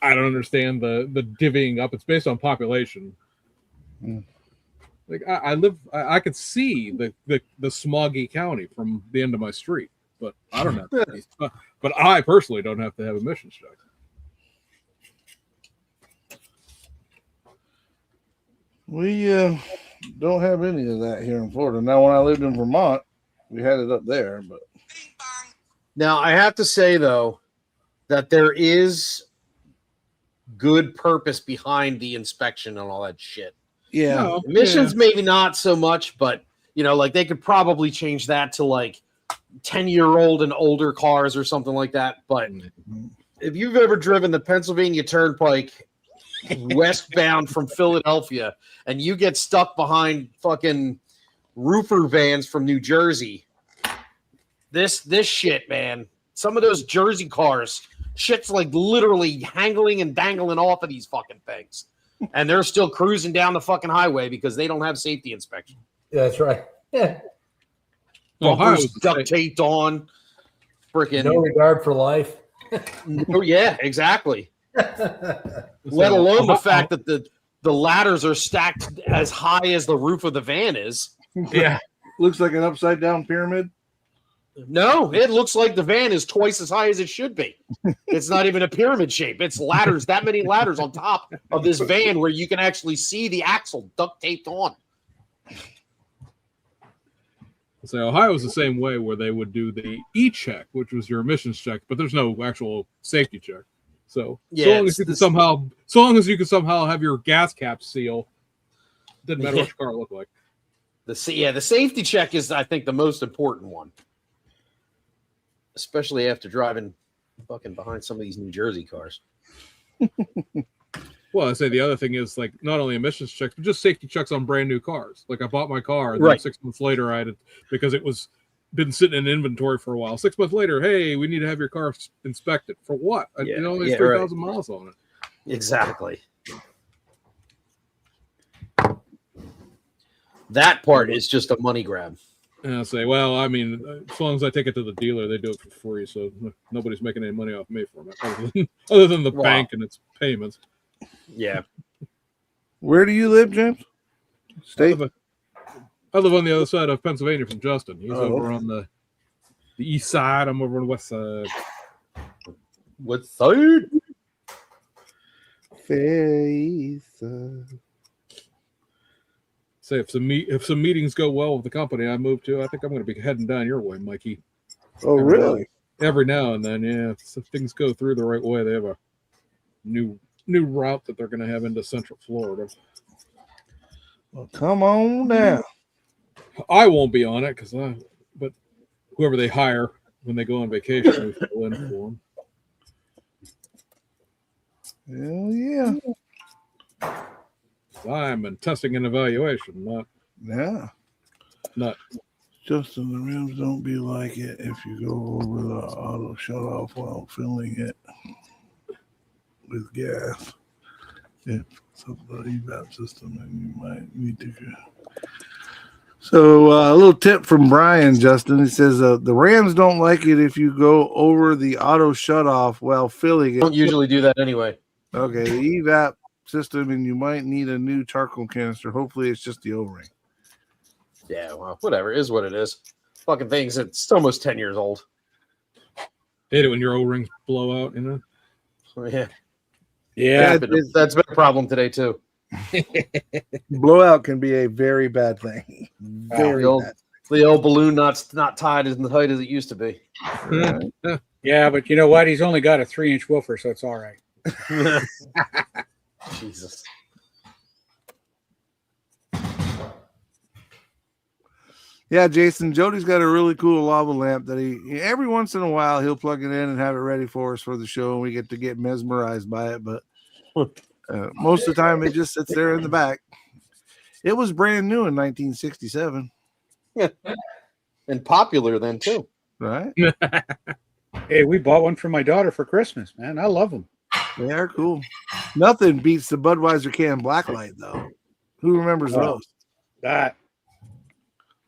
I don't understand the divvying up. It's based on population. Like, I could see the smoggy county from the end of my street, but I don't have to. But I personally don't have to have emissions checks. We don't have any of that here in Florida. Now, when I lived in Vermont, we had it up there. But Now, I have to say, though, that there is good purpose behind the inspection and all that shit. yeah, No, Emissions, maybe not so much, but, like they could probably change that to like 10-year-old and older cars or something like that. But if you've ever driven the Pennsylvania Turnpike westbound from Philadelphia and you get stuck behind fucking roofer vans from New Jersey, this shit, man, some of those Jersey cars, shit's like literally hangling and dangling off of these fucking things. And they're still cruising down the fucking highway because they don't have safety inspection. Yeah, that's right. Yeah. Bumpers Ohio's the duct taped on. Freaking. No regard for life. Oh, yeah, exactly. Let alone the fact that the ladders are stacked as high as the roof of the van is. Yeah. Looks like an upside down pyramid. No, it looks like the van is twice as high as it should be. It's not even a pyramid shape. It's ladders, that many ladders on top of this van where you can actually see the axle duct taped on. So Ohio's the same way, where they would do the e-check, which was your emissions check, but there's no actual safety check. So Yeah, so long as you can somehow have your gas cap seal, doesn't matter what your car look like. The safety check is, I think, the most important one, especially after driving fucking behind some of these New Jersey cars. Well, I say the other thing is like not only emissions checks, but just safety checks on brand new cars. Like I bought my car, and then Right. 6 months later, I had it because it was been sitting in inventory for a while. 6 months later, hey, we need to have your car inspected for what? Yeah, It only has yeah, 3,000 miles on it. Exactly. That part is just a money grab. And I say, well, I mean, as long as I take it to the dealer, they do it for free, so nobody's making any money off me from it, other than the Wow. bank and its payments. Yeah. Where do you live, James? State. I live on the other side of Pennsylvania from Justin. He's Oh, over on the east side. I'm over on the west side. What side? Face. Say if some meetings go well with the company I moved to, I think I'm going to be heading down your way, Mikey. Oh, really? Every now and then, yeah. If things go through the right way, they have a new route that they're going to have into Central Florida. Well, come on down. I won't be on it but whoever they hire when they go on vacation, we fill in for them. Hell yeah. I'm in testing and evaluation, Yeah. not. Justin, the rims don't be like it if you go over the auto shut off while filling it with gas. If it's a evap system, and you might need to go. So a little tip from Brian, Justin. He says the Rams don't like it if you go over the auto shut off while filling it. Don't usually do that anyway. Okay, the evap system, and you might need a new charcoal canister. Hopefully, it's just the O-ring. Yeah, well, whatever. It is what it is. Fucking things. It's almost 10 years old. Hate it when your O-rings blow out, you know? Yeah. Yeah. That's been a problem today, too. Blowout can be a very bad thing. Very the, old, bad. the old balloon not tied as tight as it used to be. Right? Yeah, but you know what? He's only got a 3-inch woofer, so it's all right. Jesus. Yeah, Jason, Jody's got a really cool lava lamp that he every once in a while he'll plug it in and have it ready for us for the show, and we get to get mesmerized by it. But most of the time, it just sits there in the back. It was brand new in 1967, And popular then, too. right? Hey, we bought one for my daughter for Christmas, man. I love them. They are cool. Nothing beats the Budweiser can blacklight, though. Who remembers Oh. those? That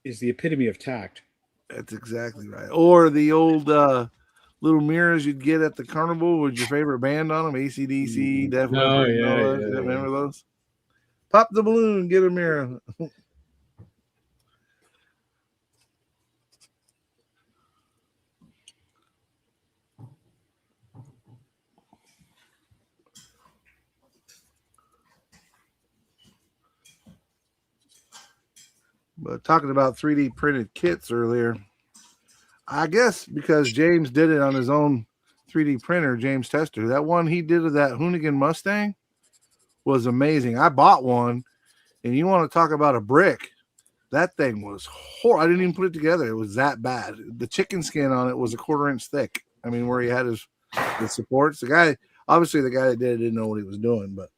is the epitome of tact. That's exactly right. Or the old little mirrors you'd get at the carnival with your favorite band on them, AC/DC, Def Leppard. Oh, and all yeah, that. yeah. Remember those? Pop the balloon, get a mirror. But talking about 3D printed kits earlier, I guess because James did it on his own 3D printer, James Tester, that one he did of that Hoonigan Mustang was amazing. I bought one, and you want to talk about a brick. That thing was horrible. I didn't even put it together. It was that bad. The chicken skin on it was a 1/4 inch thick. I mean, where he had his supports. The guy that did it didn't know what he was doing, but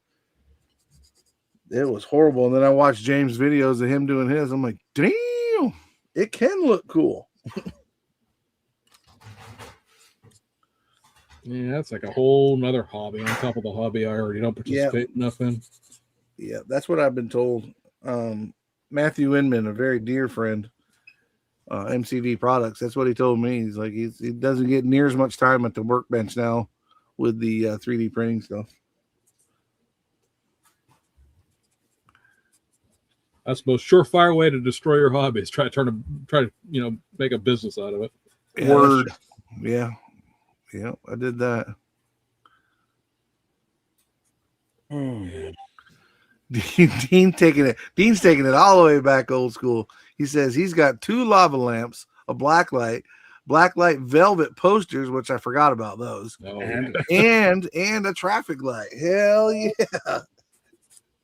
it was horrible. And then I watched James' videos of him doing his. I'm like, damn, it can look cool. Yeah, that's like a whole nother hobby on top of the hobby I already don't participate enough in. Yeah, that's what I've been told. Matthew Inman, a very dear friend, MCD Products. That's what he told me. He's like, he doesn't get near as much time at the workbench now with the 3D printing stuff. That's the most surefire way to destroy your hobby is try to make a business out of it. Yeah, Word. Yeah, I did that. Dean's taking it all the way back old school. He says he's got 2 lava lamps, a blacklight velvet posters, which I forgot about those, Oh, and a traffic light. Hell yeah!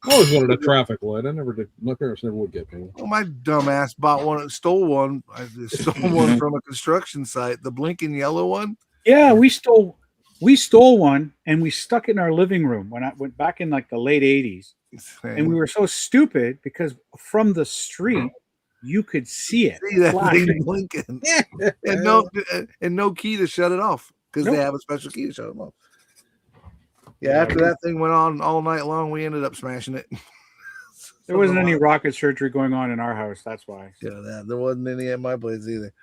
I always wanted a traffic light. I never did. My parents never would get me one. Well, my dumbass bought one. Stole one. I stole one from a construction site. The blinking yellow one. Yeah, we stole one and we stuck it in our living room when I went back in like the late 80s. And we were so stupid because from the street you could see it. See that flashing. thing blinking. Yeah. And no key to shut it off because Nope. they have a special key to shut them off. Yeah, after that thing went on all night long, we ended up smashing it. There wasn't any rocket surgery going on in our house. That's why. Yeah, there wasn't any at my place either.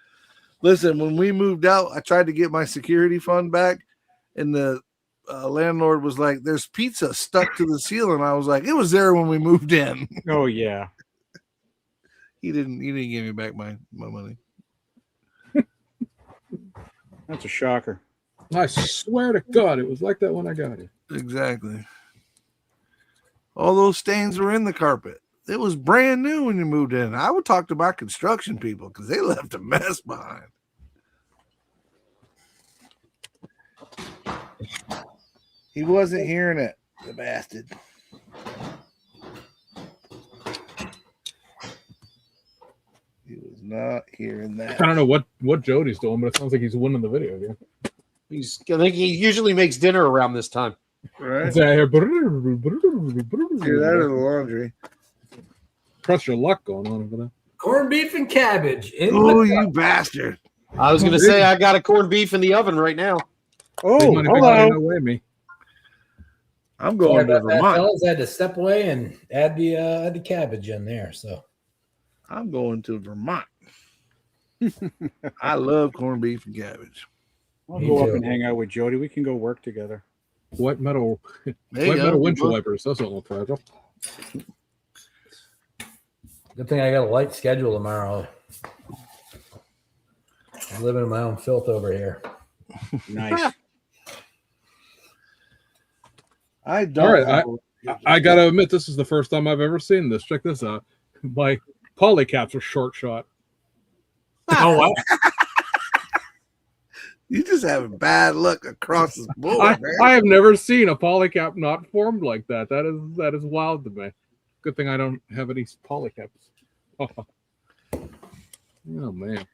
Listen, when we moved out, I tried to get my security fund back, and the landlord was like, "There's pizza stuck to the ceiling." I was like, "It was there when we moved in." Oh yeah. He didn't give me back my money. That's a shocker. I swear to God, it was like that when I got it. Exactly. All those stains were in the carpet. It was brand new when you moved in. I would talk to my construction people because they left a mess behind. He wasn't hearing it, the bastard. He was not hearing that. I don't know what Jody's doing, but it sounds like he's winning the video game. I think he usually makes dinner around this time. Right? It's out here. Hear that in the laundry. Trust your luck going on over there. Corned beef and cabbage. Oh, you bastard. I was gonna say I got a corned beef in the oven right now. Oh, Big money hello. away me. I'm Sorry going to about that, Vermont. fellas. I had to step away and add the cabbage in there. So I'm going to Vermont. I love corned beef and cabbage. I'll Me go up too. and hang out with Jody. We can go work together. White metal There you go. metal windshield wipers. That's a little fragile. good thing I got a light schedule tomorrow. I'm living in my own filth over here. Nice. I don't. All right, I gotta admit, this is the first time I've ever seen this. Check this out. My polycaps are short shot. Oh, wow. You just having bad luck across the board, man. I have never seen a polycap not formed like that. That is wild to me. Good thing I don't have any polycaps. Oh man.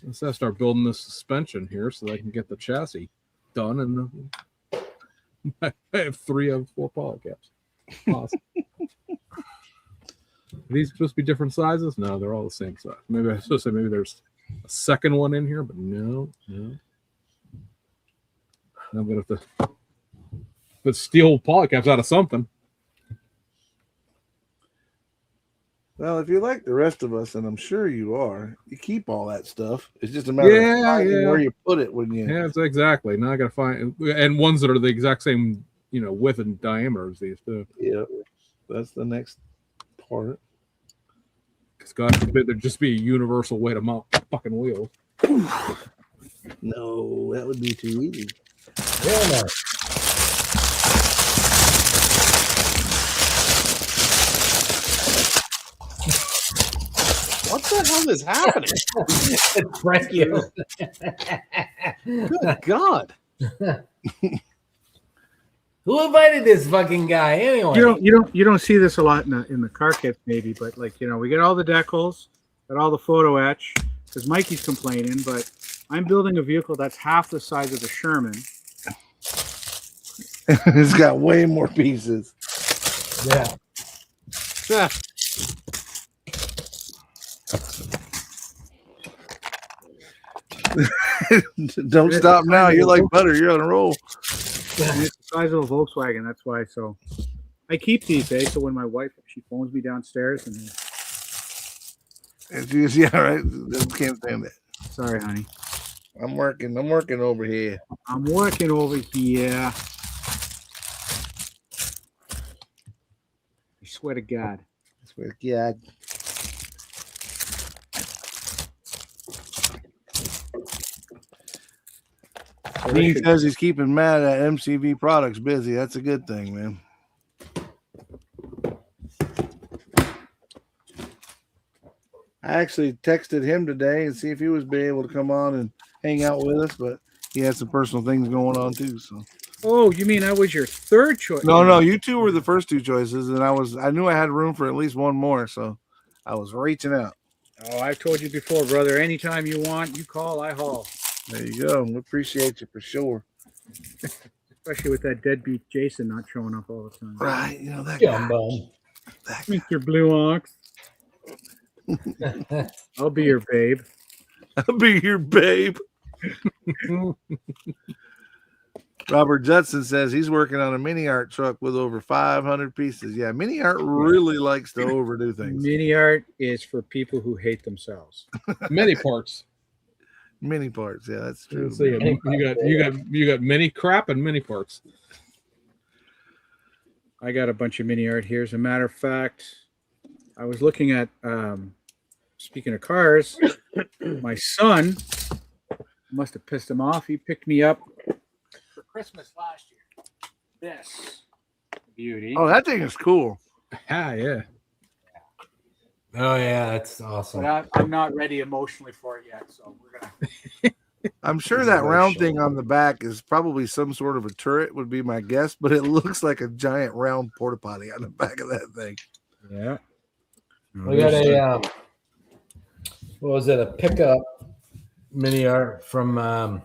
Let's have to start building this suspension here so that I can get the chassis done. And I have 3 of 4 polycaps. Awesome. Are these supposed to be different sizes? No, they're all the same size. Maybe I was supposed to say maybe there's a second one in here, but no. I'm gonna have to steal polycaps out of something. Well, if you're like the rest of us, and I'm sure you are, you keep all that stuff. It's just a matter of finding where you put it when you. Yeah, it's exactly. Now I gotta find and ones that are the exact same, width and diameter as these too. Yeah, that's the next part. Because God forbid there just be a universal way to mount fucking wheels. No, that would be too easy. Yeah, no. What the hell is happening? Thank you. Good God. Who invited this fucking guy anyway? You don't see this a lot in the car kit maybe, but we get all the decals, got all the photo etch because Mikey's complaining, but I'm building a vehicle that's half the size of the Sherman. It's got way more pieces. Yeah. Yeah. Don't stop now. You're like butter. You're on a roll. It's the size of a Volkswagen. That's why. So I keep these, so when my wife, she phones me downstairs and And she's, yeah, right. Can't stand it. sorry, honey. I'm working over here. I'm working over here. I swear to God. Yeah. Dean says he's keeping Matt at MCV Products busy. That's a good thing, man. I actually texted him today and see if he was be able to come on and hang out with us, but he had some personal things going on too. So Oh, you mean I was your third choice? no, you two were the first two choices, and I knew I had room for at least one more, so I was reaching out. Oh, I've told you before, brother. Anytime you want, you call, I haul. There you go. We appreciate you for sure. Especially with that deadbeat Jason not showing up all the time. Right, you know that Yeah, guy. bum. That guy. Mr. Blue Ox. I'll be your babe. I'll be your babe. Robert Judson says he's working on a mini art truck with over 500 pieces. Yeah, mini art really likes to overdo things. Mini art is for people who hate themselves. Many parts. Mini parts, yeah, that's true. So you got many crap and many parts. I got a bunch of mini art here. As a matter of fact, I was looking at, speaking of cars, my son must have pissed him off. He picked me up for Christmas last year. This beauty. Oh, that thing is cool. Ah, yeah. Oh yeah, that's awesome. But I'm not ready emotionally for it yet. So we're going to. I'm sure This that is very round shallow. thing on the back is probably some sort of a turret, would be my guess, but it looks like a giant round porta potty on the back of that thing. Yeah. We got a what was it? A pickup mini art from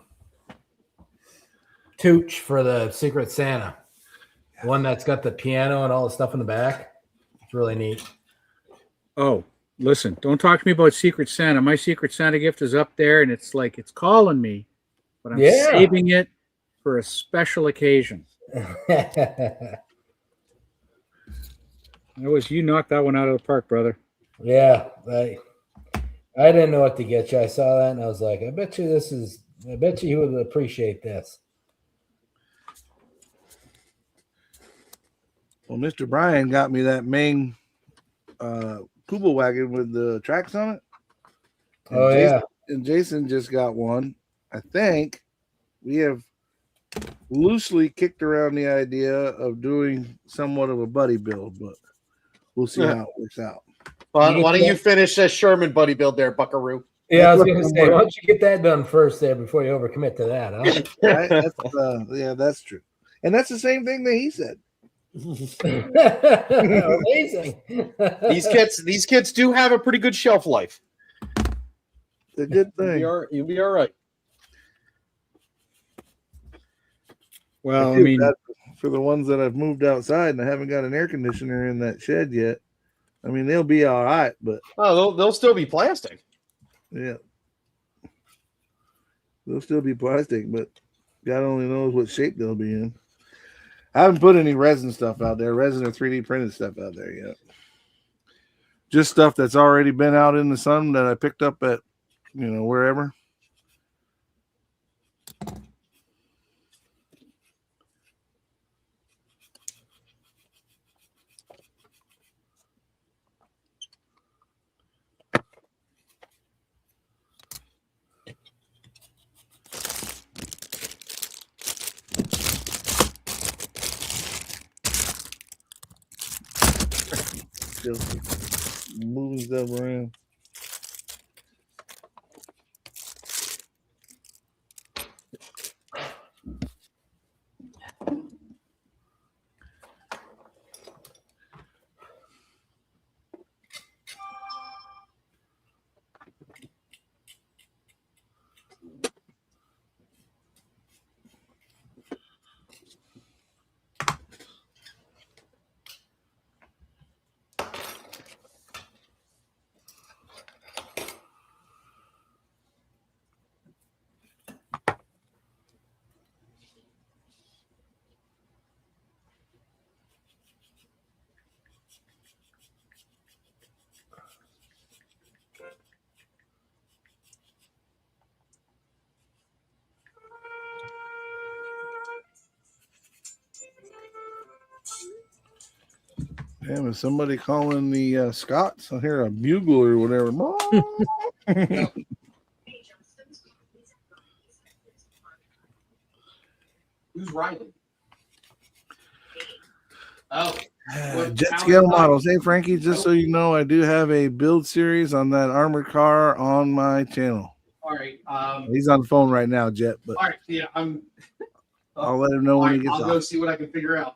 Tooch for the Secret Santa. The one that's got the piano and all the stuff in the back. It's really neat. Oh, listen, don't talk to me about Secret Santa. My Secret Santa gift is up there and it's like it's calling me, but I'm Yeah. saving it for a special occasion. You knocked that one out of the park, brother. Yeah, I didn't know what to get you. I saw that and I was like, I bet you he would appreciate this. Well, Mr. Brian got me that main Kuba wagon with the tracks on it. And Oh Jason, yeah. And Jason just got one. I think we have loosely kicked around the idea of doing somewhat of a buddy build, but we'll see how it works out. Well, why don't you finish that Sherman buddy build there, Buckaroo? Yeah, I was gonna say, why don't you get that done first there before you overcommit to that, huh? Right? Yeah, that's true. And that's the same thing that he said. Amazing. These kits do have a pretty good shelf life. It's a good thing. You'll be all right. Well, I feel mean, bad for the ones that I've moved outside and I haven't got an air conditioner in that shed yet. I mean, they'll be all right, but Oh, they'll still be plastic. yeah, they'll still be plastic, but God only knows what shape they'll be in. I haven't put any resin stuff out there, resin or 3D printed stuff out there yet. Just stuff that's already been out in the sun that I picked up at, wherever. Still moving stuff around. Damn, is somebody calling the Scots? I hear a bugle or whatever. Who's riding? Oh, Jet scale models. Hey, Frankie, just so you know, I do have a build series on that armored car on my channel. all right. He's on the phone right now, Jet, but All right. Yeah, I'll let him know all when right, he gets I'll off. go see what I can figure out.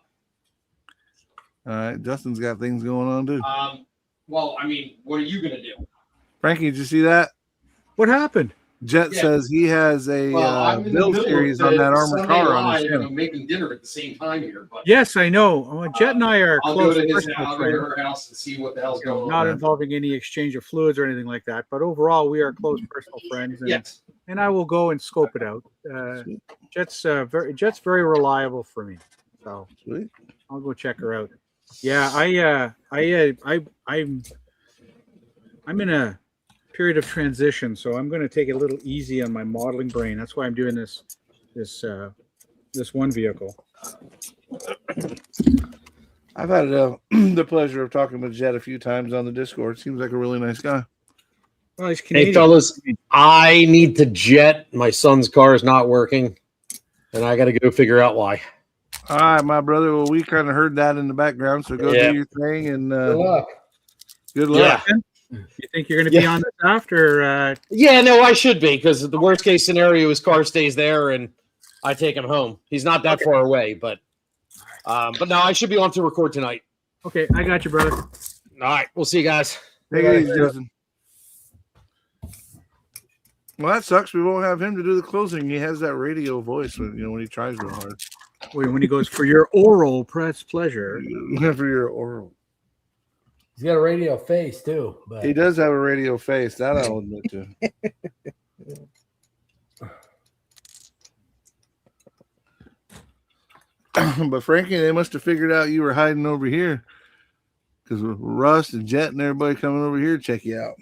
All right, Justin's got things going on too. Well, I mean, what are you gonna do? Frankie, did you see that? What happened? Jet Yeah. says he has a I'm in the build middle series of on that the armored Sunday car on Live, his and channel. I'm making dinner at the same time here. But Yes, I know. Jet and I are I'll close go to his. personal I'll go to friends. her house and see what the hell's You know, going not on. involving any exchange of fluids or anything like that. But overall, we are close personal friends, and, Yes. and I will go and scope it out. Jet's very reliable for me, so Sweet. I'll go check her out. Yeah, I'm in a period of transition, so I'm going to take it a little easy on my modeling brain. That's why I'm doing this one vehicle. I've had the pleasure of talking with Jet a few times on the Discord. Seems like a really nice guy. Well, he's Canadian. Hey, fellas, I need to jet. My son's car is not working, and I got to go figure out why. All right, my brother. Well, we kind of heard that in the background, so go Yeah. do your thing and Good luck. good luck. Yeah. You think you're going to be on this after? Yeah, no, I should be, because the worst case scenario is car stays there and I take him home. He's not that far away, but no, I should be on to record tonight. Okay, I got you, brother. All right, we'll see you guys. Take it easy, Justin. Well, that sucks. We won't have him to do the closing. He has that radio voice when he tries real hard. When he goes for your oral press pleasure. For your oral. He's got a radio face too. But He does have a radio face. That I'll admit to. But Frankie, they must have figured out you were hiding over here, because Russ and Jet and everybody coming over here to check you out.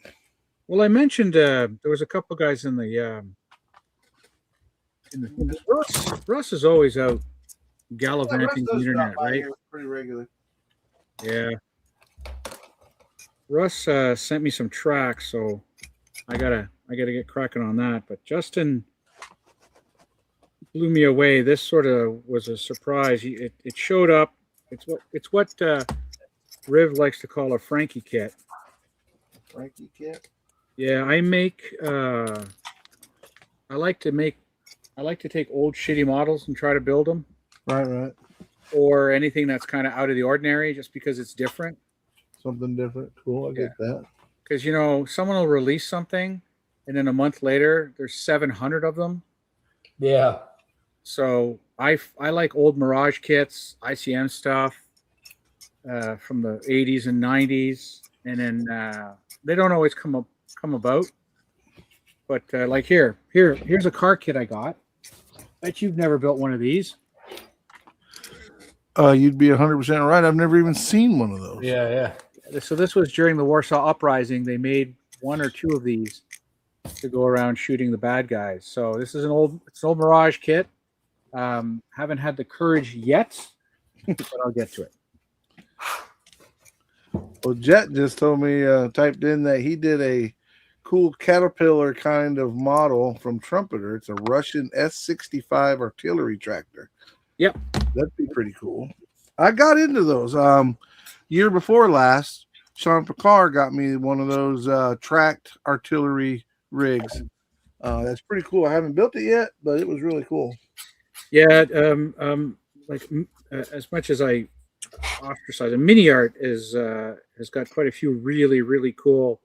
Well, I mentioned there was a couple guys in the Russ is always out gallivanting the internet, right? Pretty regular. Yeah. Russ sent me some tracks, so I gotta get cracking on that. But Justin blew me away. This sort of was a surprise. It showed up. It's what Riv likes to call a Frankie kit. Frankie kit. Yeah, I like to take old shitty models and try to build them, Right. or anything that's kind of out of the ordinary, just because it's different. Something different. Cool. I get that. Because someone will release something, and then a month later there's 700 of them. yeah. So I like old Mirage kits, ICM stuff from the 80s and 90s, and then they don't always come about. But like here's a car kit I got. Bet you've never built one of these. You'd be 100% right. I've never even seen one of those. Yeah. So this was during the Warsaw Uprising. They made one or two of these to go around shooting the bad guys. So this is an old Mirage kit. Haven't had the courage yet, but I'll get to it. Well, Jet just told me, typed in that he did a cool Caterpillar kind of model from Trumpeter. It's a Russian S-65 artillery tractor. Yep. That'd be pretty cool. I got into those. Year before last, Sean Picard got me one of those tracked artillery rigs. That's pretty cool. I haven't built it yet, but it was really cool. Yeah, as much as I ostracize, Mini Art has got quite a few really, really cool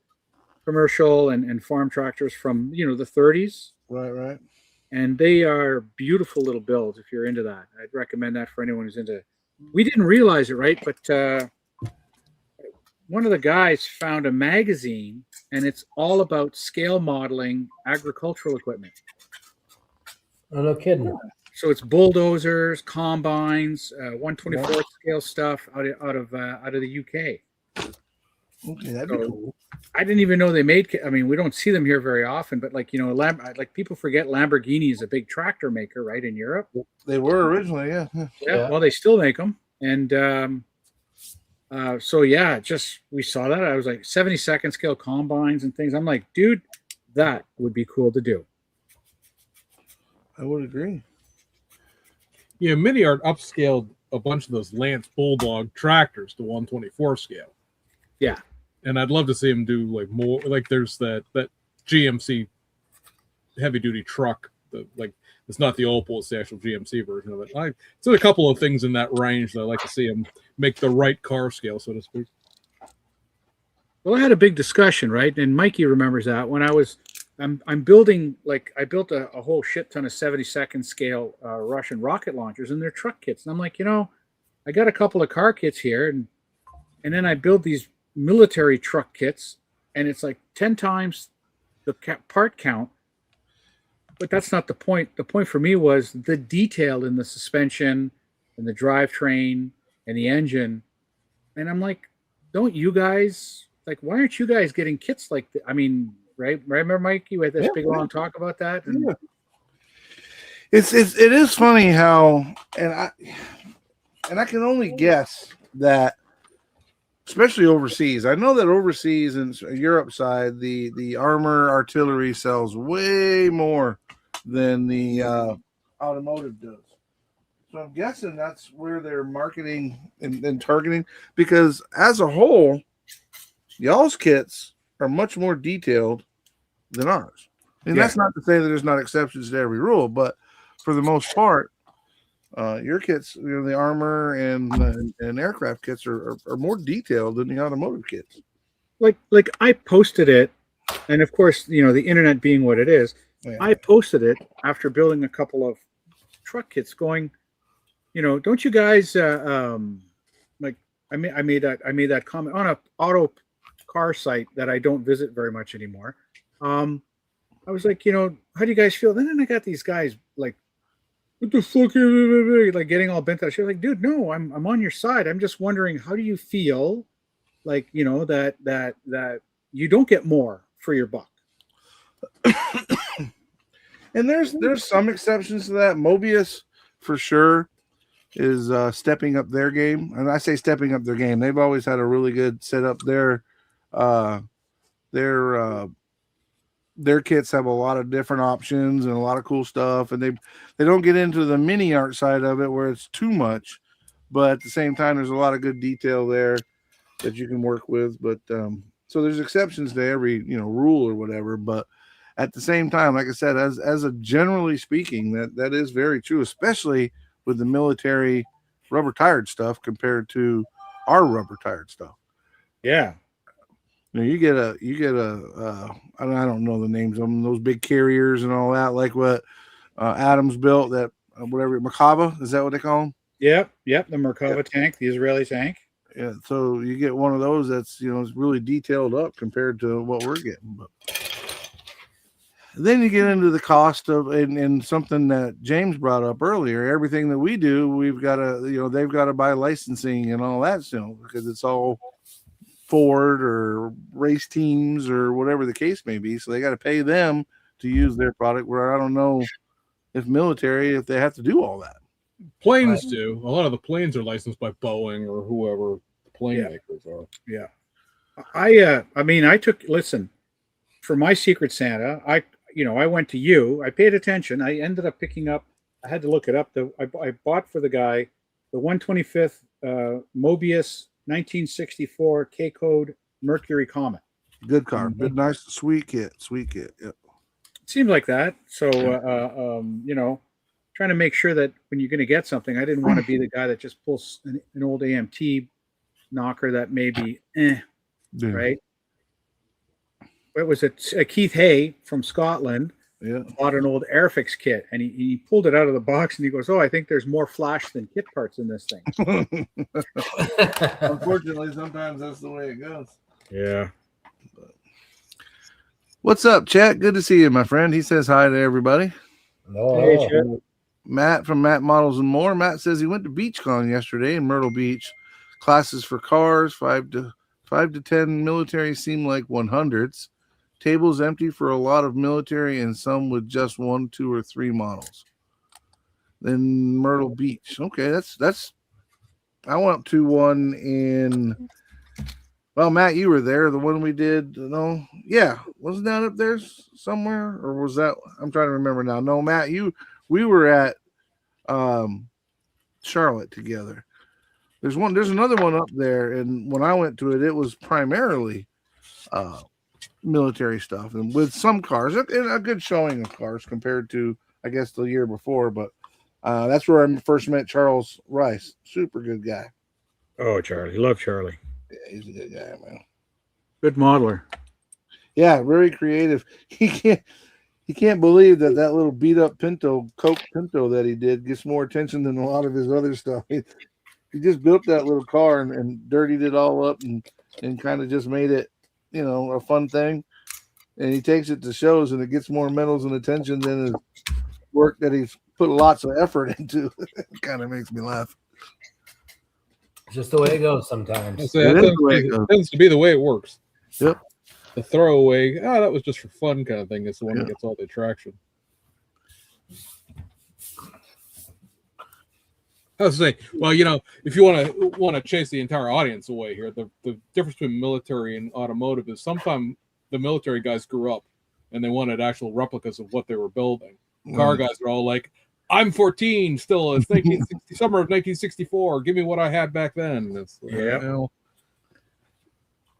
commercial and farm tractors from the 30s, Right. and they are beautiful little builds. If you're into that, I'd recommend that for anyone who's into. We didn't realize it, right? But one of the guys found a magazine, and it's all about scale modeling agricultural equipment. Oh, no kidding. So it's bulldozers, combines, 1/24 scale stuff out of the UK. Okay, that'd be cool. I didn't even know they made. I mean, we don't see them here very often, but like people forget Lamborghini is a big tractor maker, right, in Europe. They were originally, yeah. Yeah. Well, they still make them, and So yeah, just we saw that. I was like 72nd scale combines and things. I'm like, dude, that would be cool to do. I would agree. Yeah, Mini Art upscaled a bunch of those Lance Bulldog tractors to 124 scale. Yeah. And I'd love to see him do like more. Like there's that GMC heavy duty truck. Like it's not the Opel, it's the actual GMC version of it. So a couple of things in that range that I like to see him make the right car scale, so to speak. Well, I had a big discussion, right? And Mikey remembers that when I'm building, like I built a whole shit ton of 72nd scale Russian rocket launchers and they're truck kits. And I'm like, I got a couple of car kits here, and then I build these military truck kits, and it's like 10 times the part count. But that's not the point. The point for me was the detail in the suspension and the drivetrain and the engine. And I'm like, don't you guys, like, why aren't you guys getting kits like that? I mean, right? Remember, Mikey, we had this big long talk about that. And Yeah. It is funny how, and I can only guess that, especially overseas. I know that overseas in Europe side, the armor artillery sells way more than the automotive does. So I'm guessing that's where they're marketing and targeting, because as a whole, y'all's kits are much more detailed than ours. And that's not to say that there's not exceptions to every rule, but for the most part, your kits, the armor and aircraft kits are more detailed than the automotive kits. Like I posted it, and of course, the internet being what it is, I posted it after building a couple of truck kits, going, don't you guys like? I made that comment on a auto car site that I don't visit very much anymore. I was like, how do you guys feel? Then I got these guys like, what the fuck, like getting all bent out. She was like, dude, no, I'm on your side. I'm just wondering, how do you feel, like, that you don't get more for your buck? And there's some exceptions to that. Mobius, for sure, is stepping up their game. And I say stepping up their game. They've always had a really good setup. Their kits have a lot of different options and a lot of cool stuff. And they don't get into the mini art side of it where it's too much. But at the same time, there's a lot of good detail there that you can work with. But so there's exceptions to every rule or whatever. But at the same time, like I said, as a generally speaking, that is very true, especially with the military rubber tired stuff compared to our rubber tired stuff. Yeah. You get a I don't know the names of them, those big carriers and all that, like what Adams built, that whatever, Merkava, is that what they call them? Yep, the Merkava tank, the Israeli tank. Yeah, so you get one of those that's it's really detailed up compared to what we're getting. But then you get into the cost of and something that James brought up earlier. Everything that we do, we've got to they've got to buy licensing and all that, because it's all Ford or race teams or whatever the case may be. So they got to pay them to use their product. Where I don't know if they have to do all that. Planes do. A lot of the planes are licensed by Boeing or whoever the plane makers are. Yeah. I took, listen, for my Secret Santa, I went to you, I paid attention. I ended up picking up, I had to look it up. I bought for the guy the 125th Mobius 1964 K-Code Mercury Comet. Good car. Good, nice, sweet kit. Yep. It seemed like that. So, trying to make sure that when you're going to get something, I didn't want to be the guy that just pulls an old AMT knocker that may be right? It was a Keith Hay from Scotland. Yeah. Bought an old Airfix kit, and he pulled it out of the box, and he goes, "Oh, I think there's more flash than kit parts in this thing." Unfortunately, sometimes that's the way it goes. Yeah. What's up, Chet? Good to see you, my friend. He says hi to everybody. Hey, Chet. Matt from Matt Models and More. Matt says he went to BeachCon yesterday in Myrtle Beach. Classes for cars, 5 to 10 military seem like 100s. Tables empty for a lot of military and some with just 1, 2, or 3 models. Then Myrtle Beach. Okay, that's I went to one in. Well, Matt, you were there. The one we did. No, yeah, wasn't that up there somewhere, or was that? I'm trying to remember now. No, Matt, we were at Charlotte together. There's another one up there, and when I went to it, it was primarily military stuff, and with some cars, and a good showing of cars compared to, I guess, the year before. But that's where I first met Charles Rice. Super good guy. Oh, Charlie. Love Charlie. Yeah, he's a good guy, man. Good modeler. Yeah, very creative. He can't believe that little beat up Coke Pinto that he did gets more attention than a lot of his other stuff. He just built that little car and dirtied it all up and kind of just made it, a fun thing. And he takes it to shows and it gets more medals and attention than his work that he's put lots of effort into. It kind of makes me laugh. It's just the way it goes sometimes. That tends to be the way it works. Yep. The throwaway, that was just for fun kind of thing. It's the one that gets all the attraction. I was say, well, if you want to chase the entire audience away here, the difference between military and automotive is sometimes the military guys grew up and they wanted actual replicas of what they were building. Car guys are all like, I'm 14 still. It's summer of 1964. Give me what I had back then.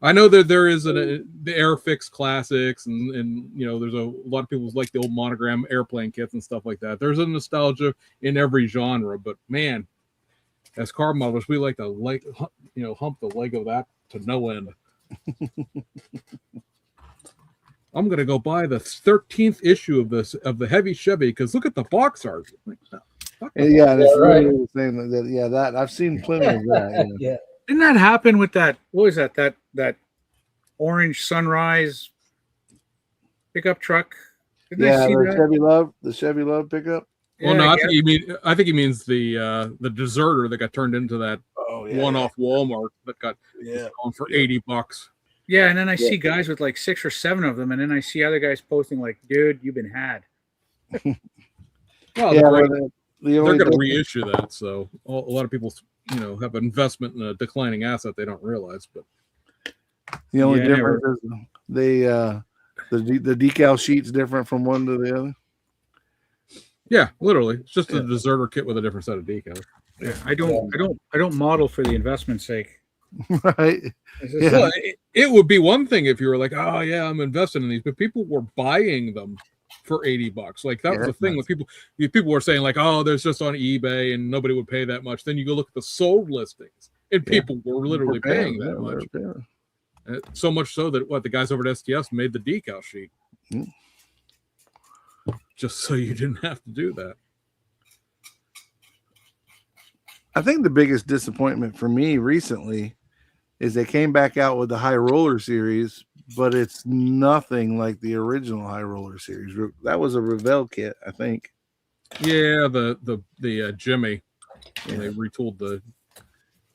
I know that there is the Airfix classics, and there's a lot of people like the old Monogram airplane kits and stuff like that. There's a nostalgia in every genre, but man, as car modelers, we like to hump the leg of that to no end. I'm gonna go buy the 13th issue of the Heavy Chevy because look at the box art. Yeah, that's right. The thing that I've seen plenty of that. Yeah. Didn't that happen with that? What was that? That orange Sunrise pickup truck? Didn't I see that? The Chevy Love pickup. Well, no, I think he means the Deserter that got turned into that one-off Walmart that got going for $80. Yeah, and then I see guys with like 6 or 7 of them, and then I see other guys posting like, "Dude, you've been had." Well, they're going to reissue that, so a lot of people, have an investment in a declining asset they don't realize. But the only difference is the decal sheet's different from one to the other. Yeah, literally, it's just a Deserter kit with a different set of decals. Yeah, I don't model for the investment's sake. Right. Well, it would be one thing if you were like, oh yeah, I'm investing in these, but people were buying them for $80. Like that was the thing with people. People were saying like, oh, there's just on eBay and nobody would pay that much. Then you go look at the sold listings and people were literally paying that much. So much so that the guys over at STS made the decal sheet just so you didn't have to do that. I think the biggest disappointment for me recently is they came back out with the High Roller series, but it's nothing like the original High Roller series. That was a Revell kit, I think. Yeah, the Jimmy, and they retooled the.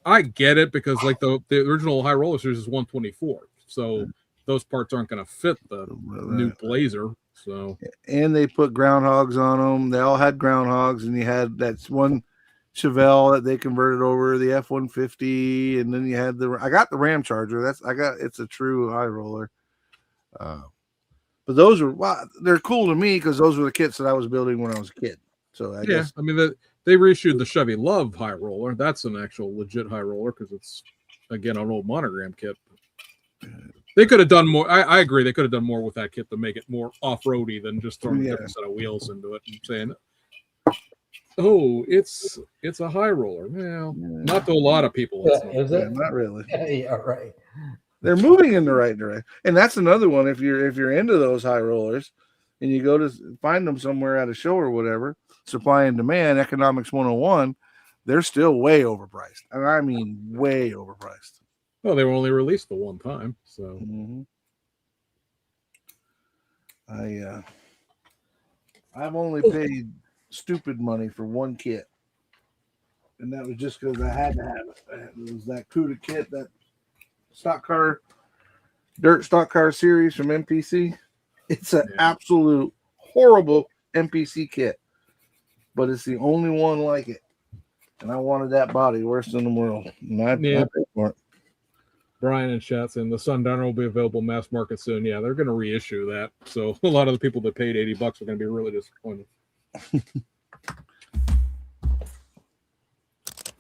I get it because like the original High Roller series is 124, so those parts aren't going to fit the new Blazer. So and they put groundhogs on them. They all had groundhogs, and you had that one Chevelle that they converted over the F-150, and then you had I got the Ram Charger. It's a true high roller. But those they're cool to me because those were the kits that I was building when I was a kid. So I guess they reissued the Chevy Love high roller. That's an actual legit high roller because it's again an old Monogram kit. They could have done more. I agree. They could have done more with that kit to make it more off-roady than just throwing a different set of wheels into it and saying, oh, it's a high roller. Well, not to a lot of people. Is it? Not really. Yeah, right. They're moving in the right direction, and that's another one. If you're into those high rollers, and you go to find them somewhere at a show or whatever, supply and demand, economics 101, they're still way overpriced, and I mean way overpriced. Well, they were only released the one time, so. I've only paid stupid money for one kit, and that was just because I had to have it. It was that CUDA kit, that dirt stock car series from MPC. It's an absolute horrible MPC kit, but it's the only one like it. and I wanted that body worse than the world. And I Yeah. paid for it. Brian and Shatson, the Sundowner will be available mass market soon. Yeah, they're going to reissue that. So a lot of the people that paid $80 are going to be really disappointed.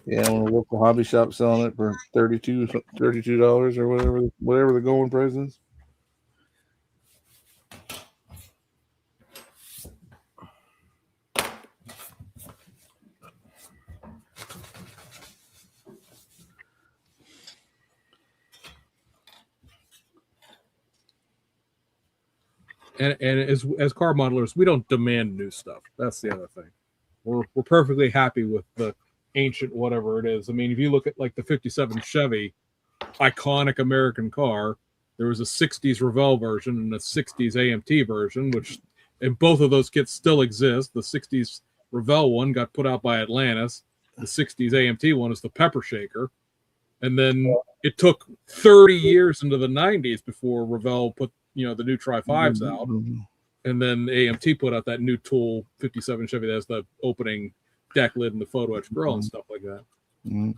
Yeah, when a local hobby shop selling it for $32 or whatever the going price is. And as car modelers, we don't demand new stuff. That's the other thing. We're perfectly happy with the ancient whatever it is. I mean, if you look at like the 57 Chevy, iconic American car, there was a 60s Revell version and a 60s AMT version, which and both of those kits still exist. The 60s Revell one got put out by Atlantis. The 60s AMT one is the Pepper Shaker. And then it took 30 years into the 90s before Revell put the new Tri-5s out. And then AMT put out that new Tool 57 Chevy that has the opening deck lid and the photo etch grill and stuff like that. Mm-hmm.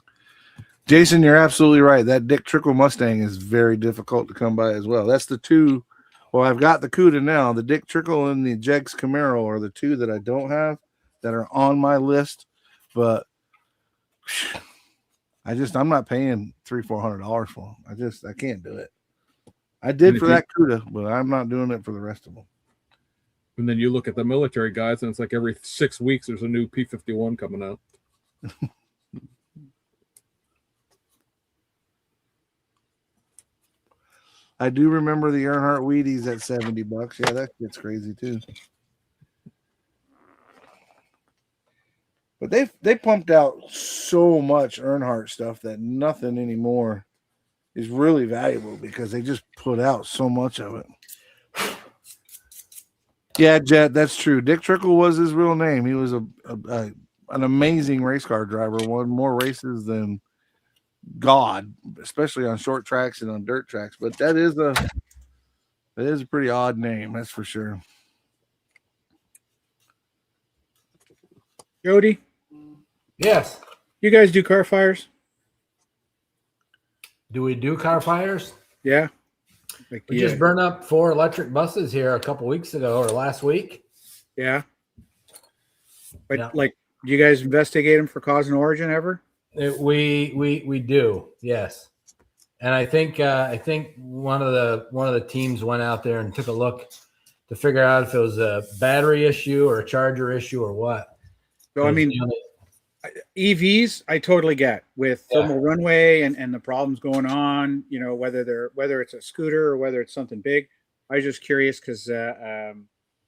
Jason, you're absolutely right. That Dick Trickle Mustang is very difficult to come by as well. That's the two. Well, I've got the CUDA now. The Dick Trickle and the Jegs Camaro are the two that I don't have that are on my list. But I'm not paying $300-400 for them. I can't do it. I did for that CUDA, but I'm not doing it for the rest of them. And then you look at the military guys, and it's like every 6 weeks there's a new P-51 coming out. I do remember the Earnhardt Wheaties at $70. Yeah, that gets crazy too. But they pumped out so much Earnhardt stuff that nothing anymore is really valuable because they just put out so much of it. Yeah, Jet, that's true. Dick Trickle was his real name. He was an amazing race car driver, won more races than God, especially on short tracks and on dirt tracks. But that is a pretty odd name, that's for sure. Jody, Yes. you guys do car fires? Do we do car fires? Yeah. Like, We just burned up 4 electric buses here a couple weeks ago or last week. Yeah. But Yeah. like, do you guys investigate them for cause and origin ever? We do, yes. And I think one of the teams went out there and took a look to figure out if it was a battery issue or a charger issue or what. So I mean, EVs, I totally get with thermal runway and the problems going on. Whether it's a scooter or whether it's something big. I was just curious because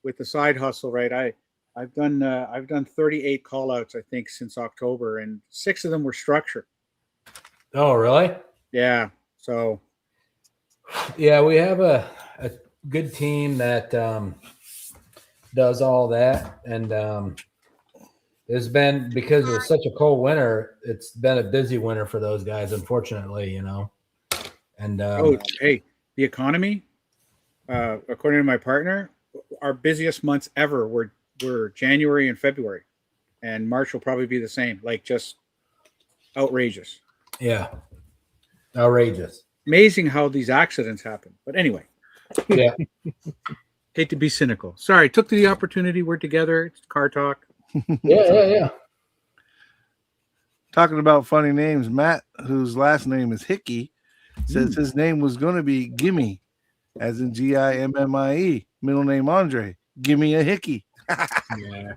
with the side hustle, right? I've done 38 call outs, I think, since October, and 6 of them were structure. Oh, really? Yeah. So Yeah, we have a good team that does all that, and it's been, because it was such a cold winter, it's been a busy winter for those guys, unfortunately, And hey, the economy, according to my partner, our busiest months ever were January and February, and March will probably be the same. Like, just outrageous. yeah, outrageous. Amazing how these accidents happen. But anyway, Yeah. hate to be cynical. Sorry, took the opportunity. We're together. It's car talk. Yeah. Talking about funny names, Matt, whose last name is Hickey, says his name was going to be Gimme, as in Gimmie, middle name Andre. Gimme a Hickey. Yeah.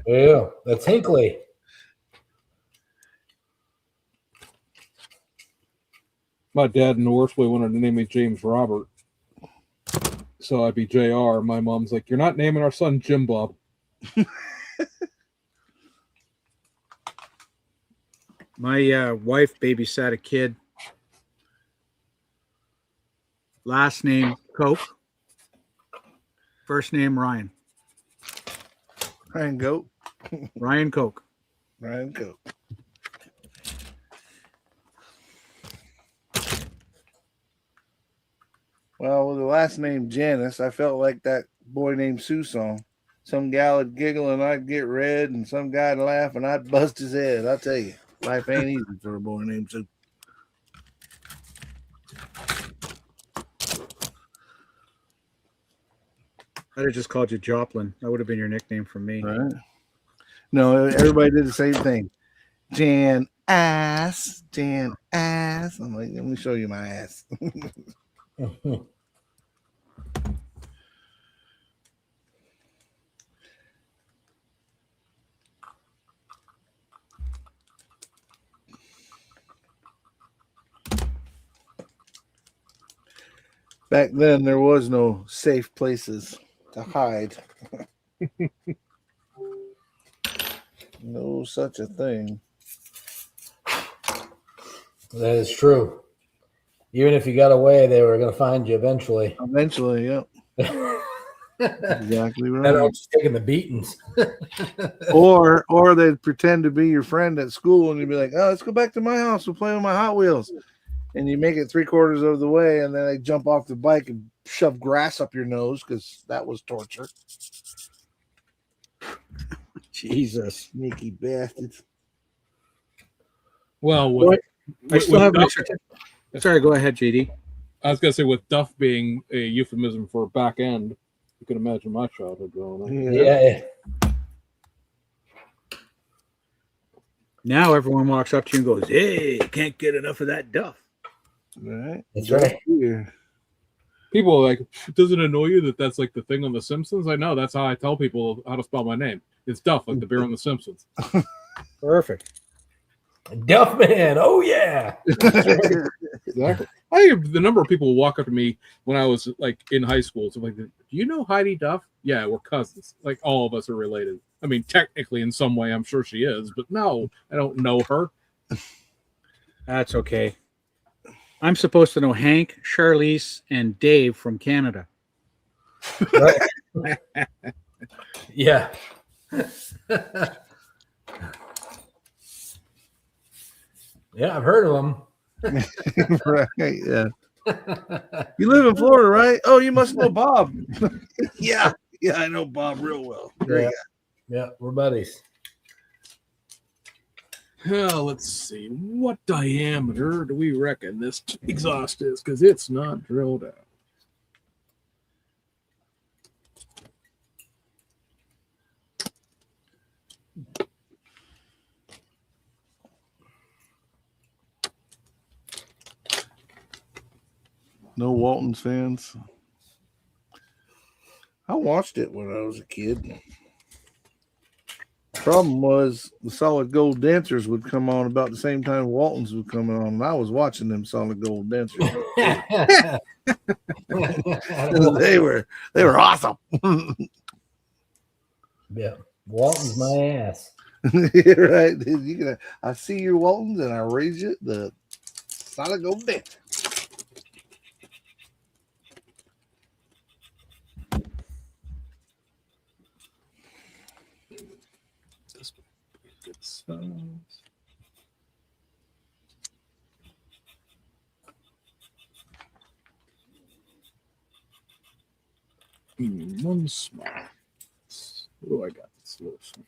Yeah, that's Hinkley. My dad in Northway wanted to name me James Robert. So I'd be JR. My mom's like, "You're not naming our son Jim Bob." My wife babysat a kid. Last name Coke. First name Ryan. Ryan Goat. Ryan Coke. Ryan Goat. Well, with the last name Janice, I felt like that Boy Named Sue song. some gal would giggle and I'd get red, and some guy'd laugh and I'd bust his head. I tell you, life ain't easy for a boy named Sue. I'd have just called you Joplin. That would have been your nickname from me. Right? No, everybody did the same thing. Jan ass, Jan ass. I'm like, let me show you my ass. Back then, there was no safe places to hide. No such a thing. That is true. Even if you got away, they were going to find you eventually. Eventually, yep. Exactly That right. was taking the beatings. Or they'd pretend to be your friend at school, and you'd be like, "Oh, let's go back to my house. We'll play with my Hot Wheels." And you make it 3/4 of the way, and then they jump off the bike and shove grass up your nose because that was torture. Jesus. Sneaky bastards. Well, I still have Duff, Sorry, go ahead, JD. I was gonna say with Duff being a euphemism for back end, you can imagine my childhood growing up. Yeah. Now everyone walks up to you and goes, "Hey, can't get enough of that Duff." Right? That's right. Here. People are like, does it annoy you that that's like the thing on The Simpsons? I know that's how I tell people how to spell my name. It's Duff, like the beer on The Simpsons. Perfect. Duff Man. Oh, yeah. Exactly. The number of people who walk up to me when I was like in high school, so like, do you know Heidi Duff? Yeah, we're cousins. Like all of us are related. I mean, technically, in some way, I'm sure she is, but no, I don't know her. That's okay. I'm supposed to know Hank, Charlize, and Dave from Canada. Yeah. Yeah, I've heard of them. Right, yeah. You live in Florida, right? Oh, you must know Bob. Yeah, I know Bob real well. Great Yeah. guy. Yeah, we're buddies. Well, let's see. What diameter do we reckon this exhaust is? Because it's not drilled out. No Waltons fans. I watched it when I was a kid. Problem was the Solid Gold Dancers would come on about the same time Waltons would come on, and I was watching them Solid Gold Dancers. they were awesome. Yeah, Walton's my ass. Right? I see your Waltons and I raise you the Solid Gold Dancer. One small. What do I got? This little small.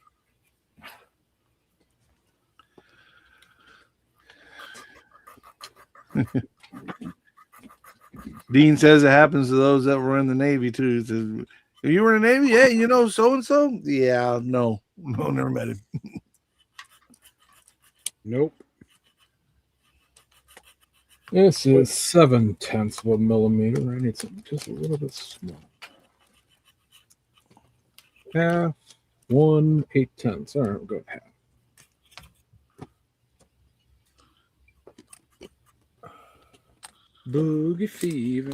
Dean says it happens to those that were in the Navy too. He says, if you were in the Navy, yeah, you know so and so. Yeah, no, never met him. Nope. This is 7/10 of a millimeter. I need something just a little bit small. Half, 1 8/10. All right, we'll go with half. Boogie fever.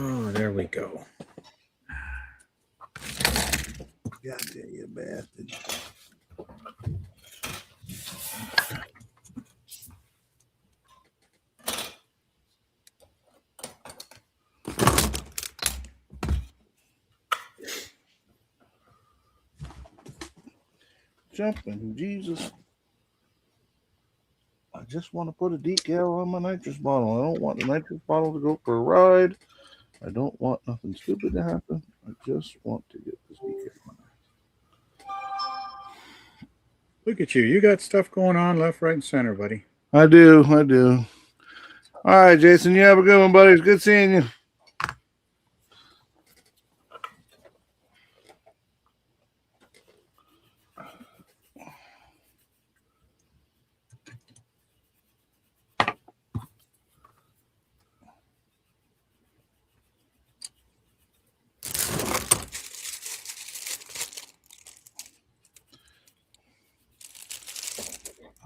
Oh, there we go. God damn you bastard. jumping. Jesus. I just want to put a decal on my nitrous bottle. I don't want the nitrous bottle to go for a ride. I don't want nothing stupid to happen. I just want to get this decal on. Look at you. You got stuff going on left, right, and center, buddy. I do. All right, Jason, you have a good one, buddy. It's good seeing you.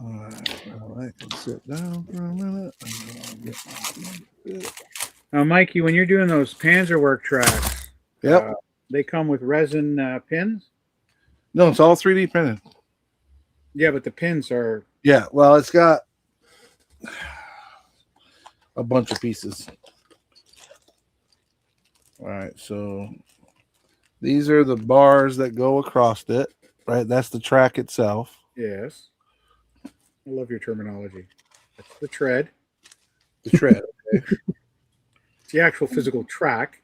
All right, well, I can sit down for a minute. I'll get my Now, Mikey, when you're doing those Panzerwerk tracks, Yep. they come with resin pins. No, it's all 3D printed. Yeah, but the pins are. Yeah, well, it's got a bunch of pieces. All right, so these are the bars that go across it, right? That's the track itself. Yes. I love your terminology. That's the tread. The tread. It's the actual physical track,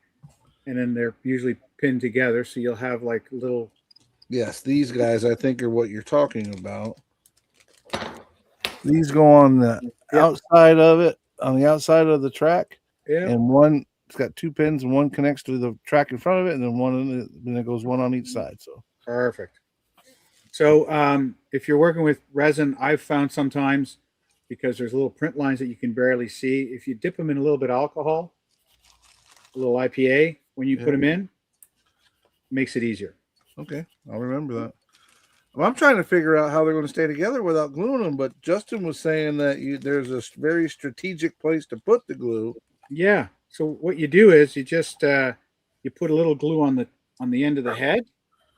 and then they're usually pinned together, so you'll have like little. Yes, these guys I think are what you're talking about. These go on the outside of it, on the outside of the track, Yeah. and one it's got two pins, and one connects to the track in front of it, and then then it goes one on each side. So Perfect. So if you're working with resin, I've found sometimes, because there's little print lines that you can barely see, if you dip them in a little bit of alcohol, a little IPA, when you put them in, it makes it easier. okay, I'll remember that. Well, I'm trying to figure out how they're going to stay together without gluing them, but Justin was saying that there's a very strategic place to put the glue. Yeah. So what you do is you just you put a little glue on the end of the head,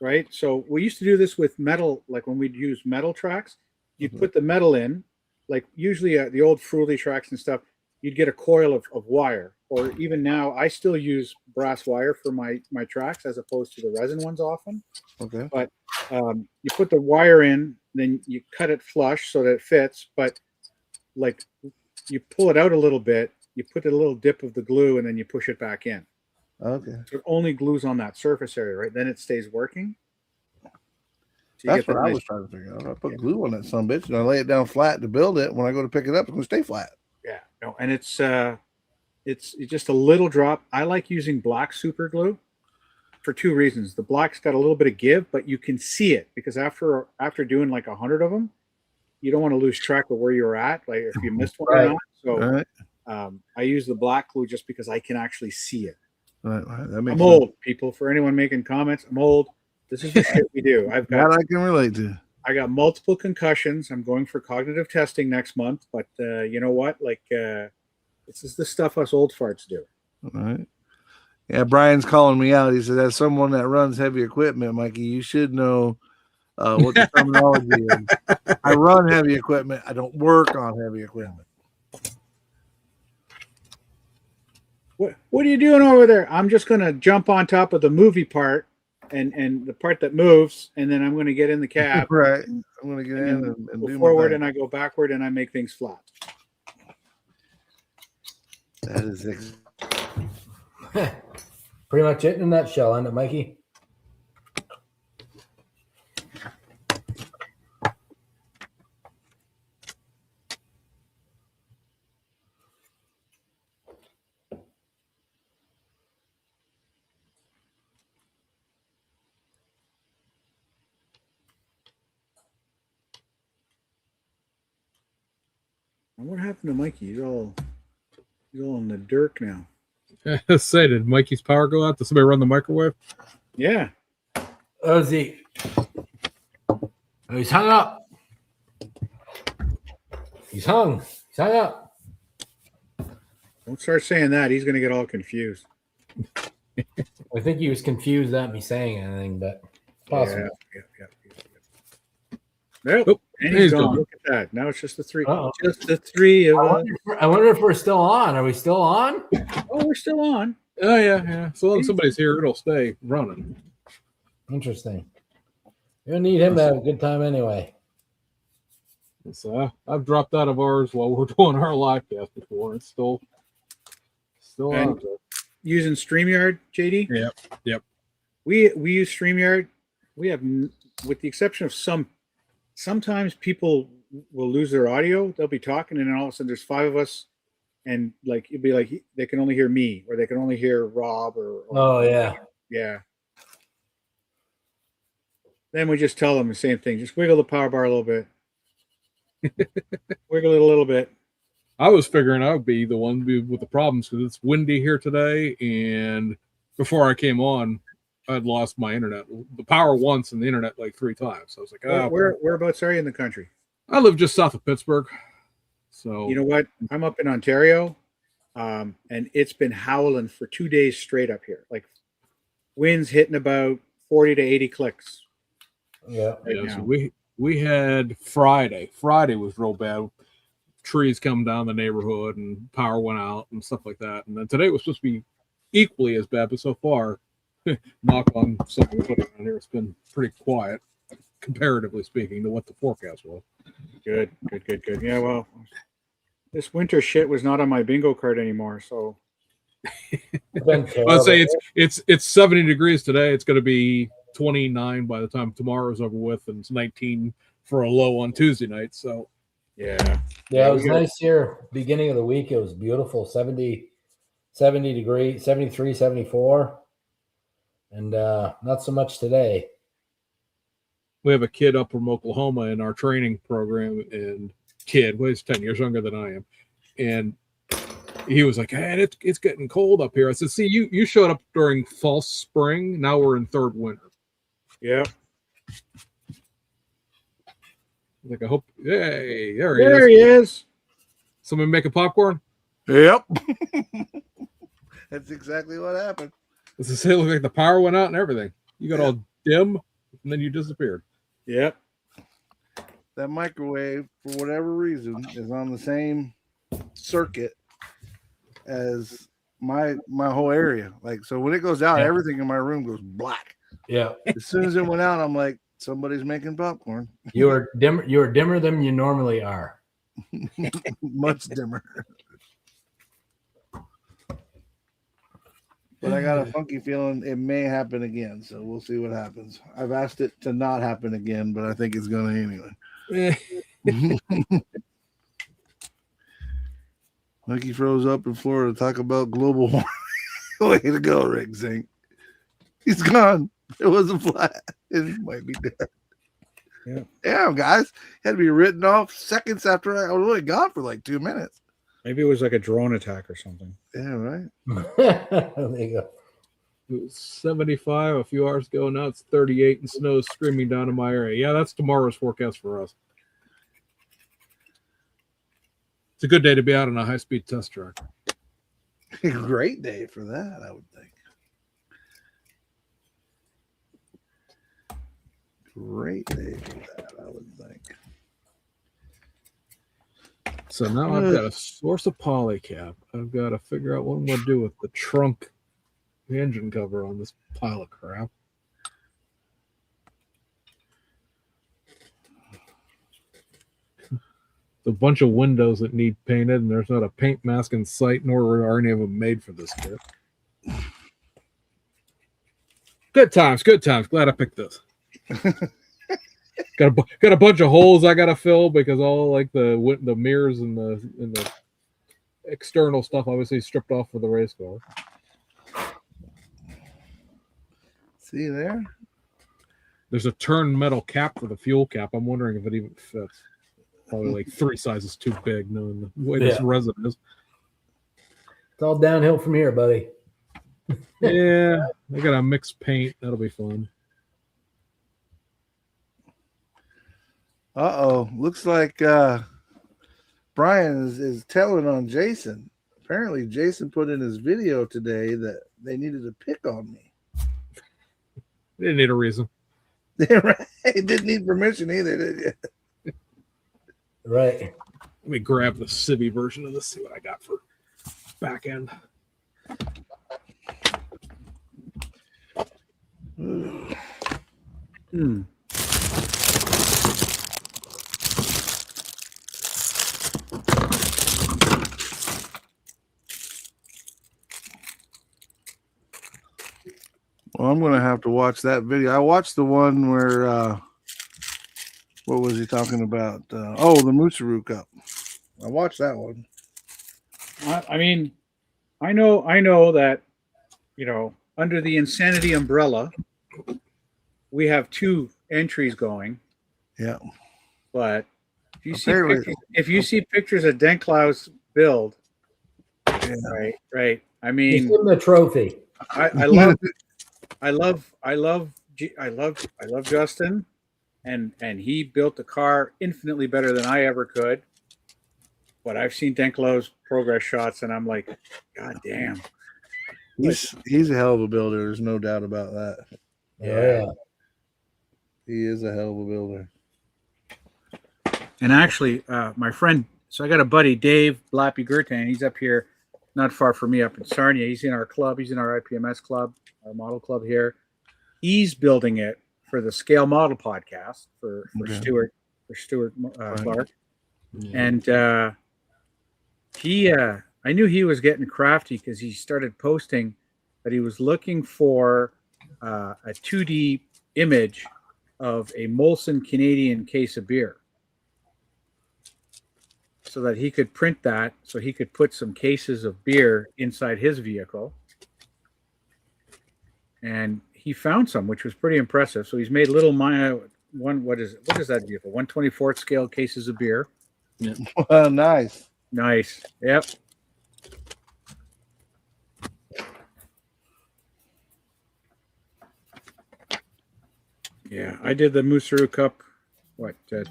right? So we used to do this with metal, like when we'd use metal tracks, you'd put the metal in, like usually the old Fruity tracks and stuff, you'd get a coil of wire, or even now I still use brass wire for my tracks as opposed to the resin ones often. Okay. But you put the wire in, then you cut it flush so that it fits, but like you pull it out a little bit, you put a little dip of the glue, and then you push it back in. Okay. So it only glues on that surface area, right? Then it stays working. So you That's get that what I nice- was trying to figure out. I put glue on that son bitch and I lay it down flat to build it. When I go to pick it up, it's going to stay flat. Yeah, no, and it's just a little drop. I like using black super glue for two reasons. The black's got a little bit of give, but you can see it, because after doing like 100 of them, you don't want to lose track of where you're at, like if you missed one or not. So All right. I use the black glue just because I can actually see it. All right. That makes I'm sense. old, people. For anyone making comments, I'm old. This is the shit we do. That I can relate to. I got multiple concussions. I'm going for cognitive testing next month, but you know what? Like, this is the stuff us old farts do. All right. Yeah, Brian's calling me out. He said, as someone that runs heavy equipment, Mikey, you should know what the terminology is. I run heavy equipment. I don't work on heavy equipment. What are you doing over there? I'm just going to jump on top of the movie part and the part that moves, and then I'm going to get in the cab. Right. I'm going to get in and Go do forward, my and I go backward, and I make things flat. That is Pretty much it in a nutshell, isn't it, Mikey? And what happened to Mikey? He's all in the dirt now. Say, did Mikey's power go out? Did somebody run the microwave? Yeah. Oh, Zeke. Oh, he's hung up. He's hung up. Don't start saying that. He's going to get all confused. I think he was confused at me saying anything, but possible. Yeah. Nope. Oh, And he's he's gone. gone. Look at that. Now it's just the three. Uh-oh. Just the three of us. I wonder if we're still on. Are we still on? Oh, we're still on. Oh, yeah. So long as somebody's here, it'll stay running. Interesting. You're gonna need him to have a good time anyway. So I've dropped out of ours while we're doing our live cast before. It's still And- out there. Using StreamYard, JD. Yep. We use StreamYard. We have, with the exception of sometimes people will lose their audio. They'll be talking, and then all of a sudden there's 5 of us, and like it'd be like they can only hear me, or they can only hear Rob, or Oh yeah. yeah. Then we just tell them the same thing. Just wiggle the power bar a little bit. Wiggle it a little bit. I was figuring I would be the one with the problems because it's windy here today, and before I came on, I'd lost my internet, the power once, and the internet like 3 times. So I was like, Whereabouts are you in the country? I live just south of Pittsburgh, so You know what? I'm up in Ontario, and it's been howling for 2 days straight up here. Like winds hitting about 40 to 80 clicks. Yeah. right yeah, now. so we had Friday. Friday was real bad. Trees come down the neighborhood and power went out and stuff like that. And then today was supposed to be equally as bad, but so far, knock on something we're putting on here, it's been pretty quiet, comparatively speaking, to what the forecast was. Good. Yeah, well, this winter shit was not on my bingo card anymore. So It's been I'd say terrible. it's 70 degrees today. It's going to be 29 by the time tomorrow's over with, and it's 19 for a low on Tuesday night. So yeah, Yeah, it was we got- nice here. Beginning of the week, it was beautiful. 70 degrees, 73, 74. And not so much today. we have a kid up from Oklahoma in our training program, and well, he's 10 years younger than I am, and he was like, "Hey, it's getting cold up here." I said, "See, you showed up during false spring. Now we're in third winter." yeah. Like, I hope. Hey, there There he is. he is. Someone making popcorn. Yep. That's exactly what happened. Does it say look like the power went out and everything? You got all dim, and then you disappeared. Yep. That microwave, for whatever reason, is on the same circuit as my whole area. Like, so when it goes out, Yeah. everything in my room goes black. Yeah. As soon as it went out, I'm like, somebody's making popcorn. You were dimmer than you normally are. Much dimmer. But I got a funky feeling it may happen again, so we'll see what happens. I've asked it to not happen again, but I think it's going to anyway. Mikey froze up in Florida to talk about global warming. Way to go, Rick Zink. He's gone. It wasn't flat. It might be dead. Yeah. Damn, guys. Had to be written off seconds after I was only gone for like 2 minutes. Maybe it was like a drone attack or something. Yeah, right. There you go. It was 75 a few hours ago. Now it's 38 and snow is screaming down in my area. Yeah, that's tomorrow's forecast for us. It's a good day to be out on a high-speed test track. Great day for that, I would think. Great day for that, I would think. So now I've got a source of polycap. I've got to figure out what I'm going to do with the trunk, the engine cover on this pile of crap. A bunch of windows that need painted, and there's not a paint mask in sight, nor are any of them made for this kit. Good times, good times. Glad I picked this. got a bunch of holes I got to fill because all like the mirrors and the external stuff obviously stripped off for the race car. See there? There's a turn metal cap for the fuel cap. I'm wondering if it even fits. Probably like 3 sizes too big, knowing the way this Yeah. resin is. It's all downhill from here, buddy. Yeah, I got a mixed paint. That'll be fun. Uh-oh. Looks like Brian is telling on Jason. Apparently, Jason put in his video today that they needed to pick on me. They didn't need a reason. Right. Didn't need permission either, did you? Right. Let me grab the Civi version of this, see what I got for back end. Well, I'm gonna have to watch that video. I watched the one where what was he talking about? The Musaru Cup. I watched that one. I mean, I know that, under the Insanity umbrella, we have 2 entries going. Yeah. But if you Apparently- see pictures of Denklaus build, Yeah. right. I He's mean, in the trophy. I love Justin, and he built the car infinitely better than I ever could. But I've seen Denklaus progress shots, and I'm like, God damn. He's a hell of a builder. There's no doubt about that. Yeah. He is a hell of a builder. And actually, my friend, so I got a buddy, Dave Blappy Gertan. He's up here, not far from me, up in Sarnia. He's in our club. He's in our IPMS club, our model club here. He's building it for the Scale Model podcast for Okay. Stuart Right. Clark. And I knew he was getting crafty because he started posting that he was looking for a 2D image of a Molson Canadian case of beer, so that he could print that, so he could put some cases of beer inside his vehicle. And he found some, which was pretty impressive. So he's made little what is that vehicle? 1/24th scale cases of beer. Nice. Nice. Yep. Yeah, I did the Musaru Cup,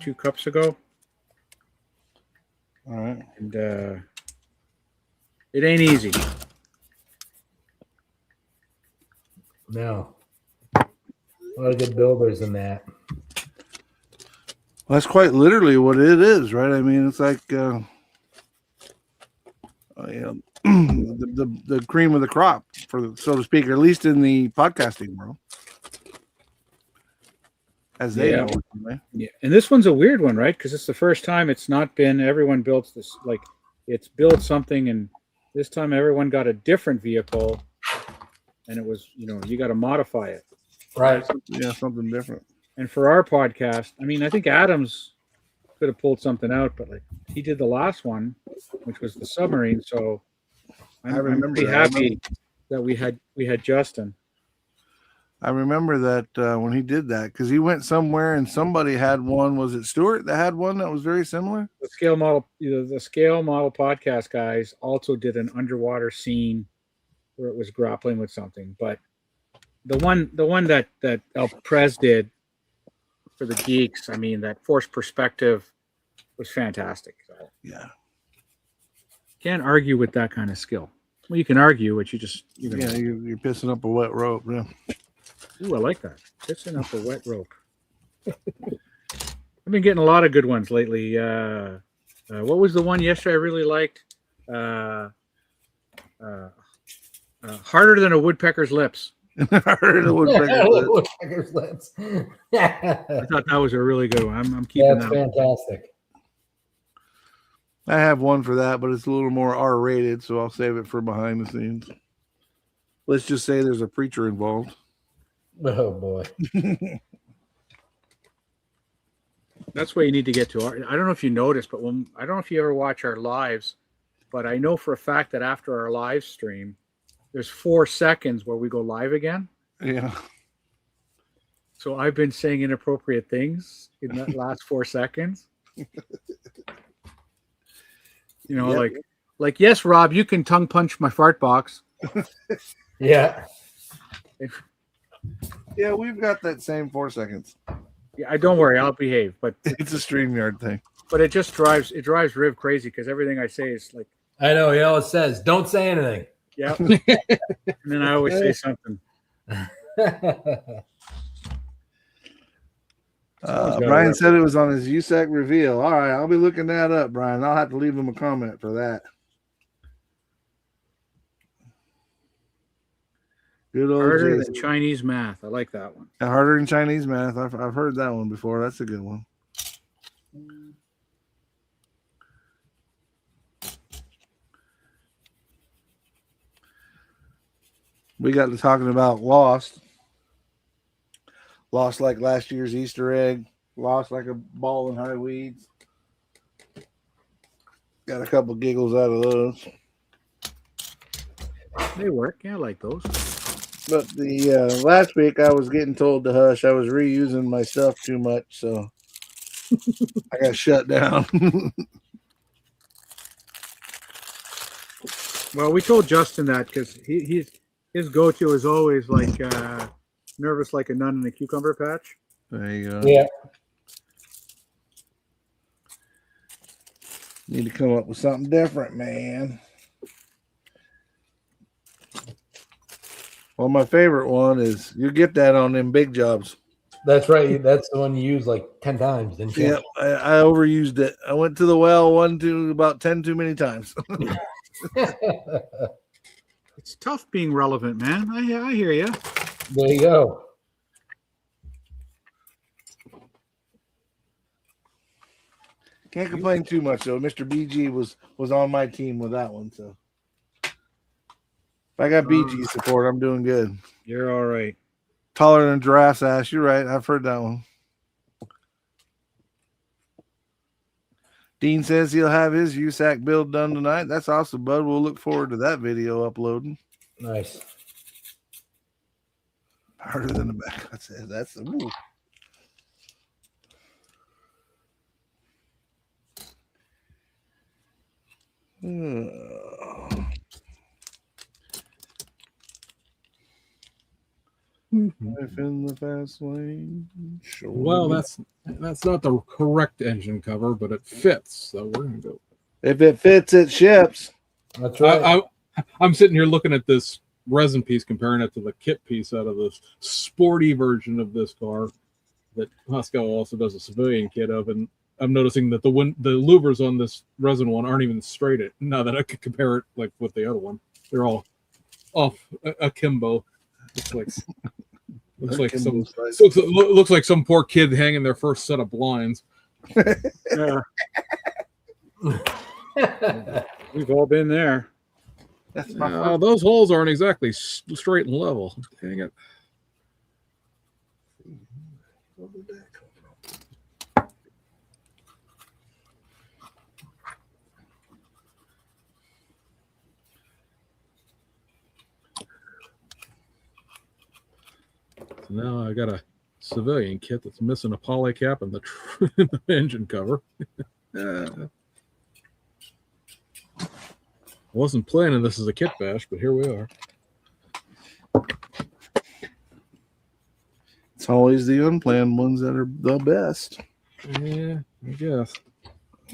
2 cups ago, All right. and it ain't easy. No. A lot of good builders in that. Well, that's quite literally what it is, right? I mean, it's like the cream of the crop, so to speak, or at least in the podcasting world, as they Yeah. know it, right? Yeah, and this one's a weird one, right? Because it's the first time it's not been everyone builds this, like it's built something, and this time everyone got a different vehicle, and it was you got to modify it. Right. Yeah, something different. And for our podcast, I mean, I think Adams could have pulled something out, but like he did the last one, which was the submarine. So I'm remember pretty that. happy that we had Justin. I remember that when he did that, because he went somewhere and somebody had one. Was it Stuart that had one that was very similar? The scale model podcast guys also did an underwater scene where it was grappling with something. But the one that El Prez did for the geeks, I mean, that forced perspective was fantastic. So Yeah. can't argue with that kind of skill. Well, you can argue, but you're Pissing up a wet rope. Yeah. Ooh, I like that. Pissing up a wet rope. I've been getting a lot of good ones lately. What was the one yesterday I really liked? Harder than a woodpecker's lips. I heard it was pretty good. Woodpecker's lips. I thought that was a really good one. I'm keeping That's that one. fantastic. I have one for that, but it's a little more R-rated, so I'll save it for behind the scenes. Let's just say there's a preacher involved. Oh boy. That's where you need to get to. I don't know if you noticed, but I don't know if you ever watch our lives, but I know for a fact that after our live stream, there's 4 seconds where we go live again. Yeah. So I've been saying inappropriate things in that last 4 seconds. Yep. like, yes, Rob, you can tongue punch my fart box. Yeah. Yeah, we've got that same 4 seconds. Yeah, don't worry, I'll behave. But It's a StreamYard thing. but it just drives Riv crazy because everything I say is like, I know. He always says, "Don't say anything." yeah. And then I always say something. Brian said it was on his USAC reveal. All right, I'll be looking that up, Brian. I'll have to leave him a comment for that. Good old Harder Jason. than Chinese math. I like that one. Harder than Chinese math. I've heard that one before. That's a good one. We got to talking about Lost. Lost like last year's Easter egg. Lost like a ball in high weeds. Got a couple giggles out of those. They work. Yeah, I like those. But the last week I was getting told to hush. I was reusing my stuff too much, so I got shut down. Well, we told Justin that because his go-to is always like nervous like a nun in a cucumber patch. There you go. Yeah. Need to come up with something different, man. Well, my favorite one is you get that on them big jobs. That's right. That's the one you used like 10 times, didn't you? Yeah, I overused it. I went to the well about 10 too many times. It's tough being relevant, man. I hear you. There you go. Can't complain too much though. Mr. BG was on my team with that one, so if I got BG support, I'm doing good. You're all right. Taller than giraffe's ass. You're right. I've heard that one. Dean says he'll have his USAC build done tonight. That's awesome, bud. We'll look forward to that video uploading. Nice. Harder than the back. That's ooh. Life in the fast lane. Sure. Well, that's not the correct engine cover, but it fits. So we're gonna go. If it fits, it ships. That's right. I'm sitting here looking at this resin piece, comparing it to the kit piece out of this sporty version of this car that Hoskell also does a civilian kit of, and I'm noticing that the louvers on this resin one aren't even straight. Now that I could compare it like with the other one, they're all off akimbo. Looks like some poor kid hanging their first set of blinds. Yeah. We've all been there. That's my Those holes aren't exactly straight and level. Dang it. So now I got a civilian kit that's missing a poly cap and the engine cover. Wasn't planning this as a kit bash, but here we are. It's always the unplanned ones that are the best. Yeah, I guess.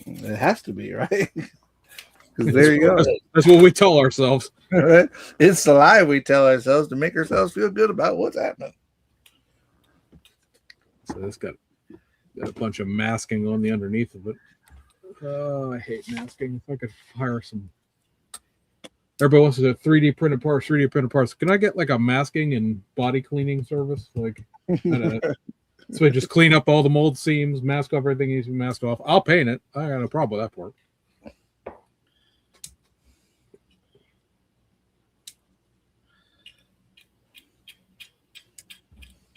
It has to be, right? Because there you go. That's what we tell ourselves. It's the lie we tell ourselves to make ourselves feel good about what's happening. So this got a bunch of masking on the underneath of it. Oh, I hate masking. If I could hire some. Everybody wants to do 3D printed parts. Can I get like a masking and body cleaning service? Like, I don't know. So we just clean up all the mold seams, mask off everything needs to be masked off. I'll paint it. I got no problem with that part.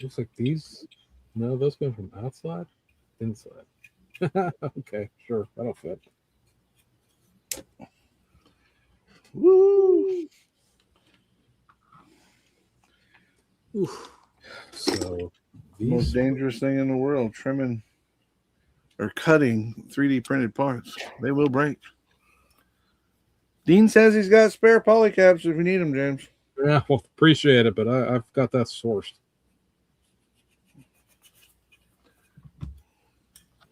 Looks like these. No, those come from outside, inside. Okay, sure, that'll fit. Woo! Oof. So Most these, dangerous thing in the world, trimming or cutting 3D printed parts. They will break. Dean says he's got spare polycaps if you need them, James. yeah, well, appreciate it, but I've got that sourced.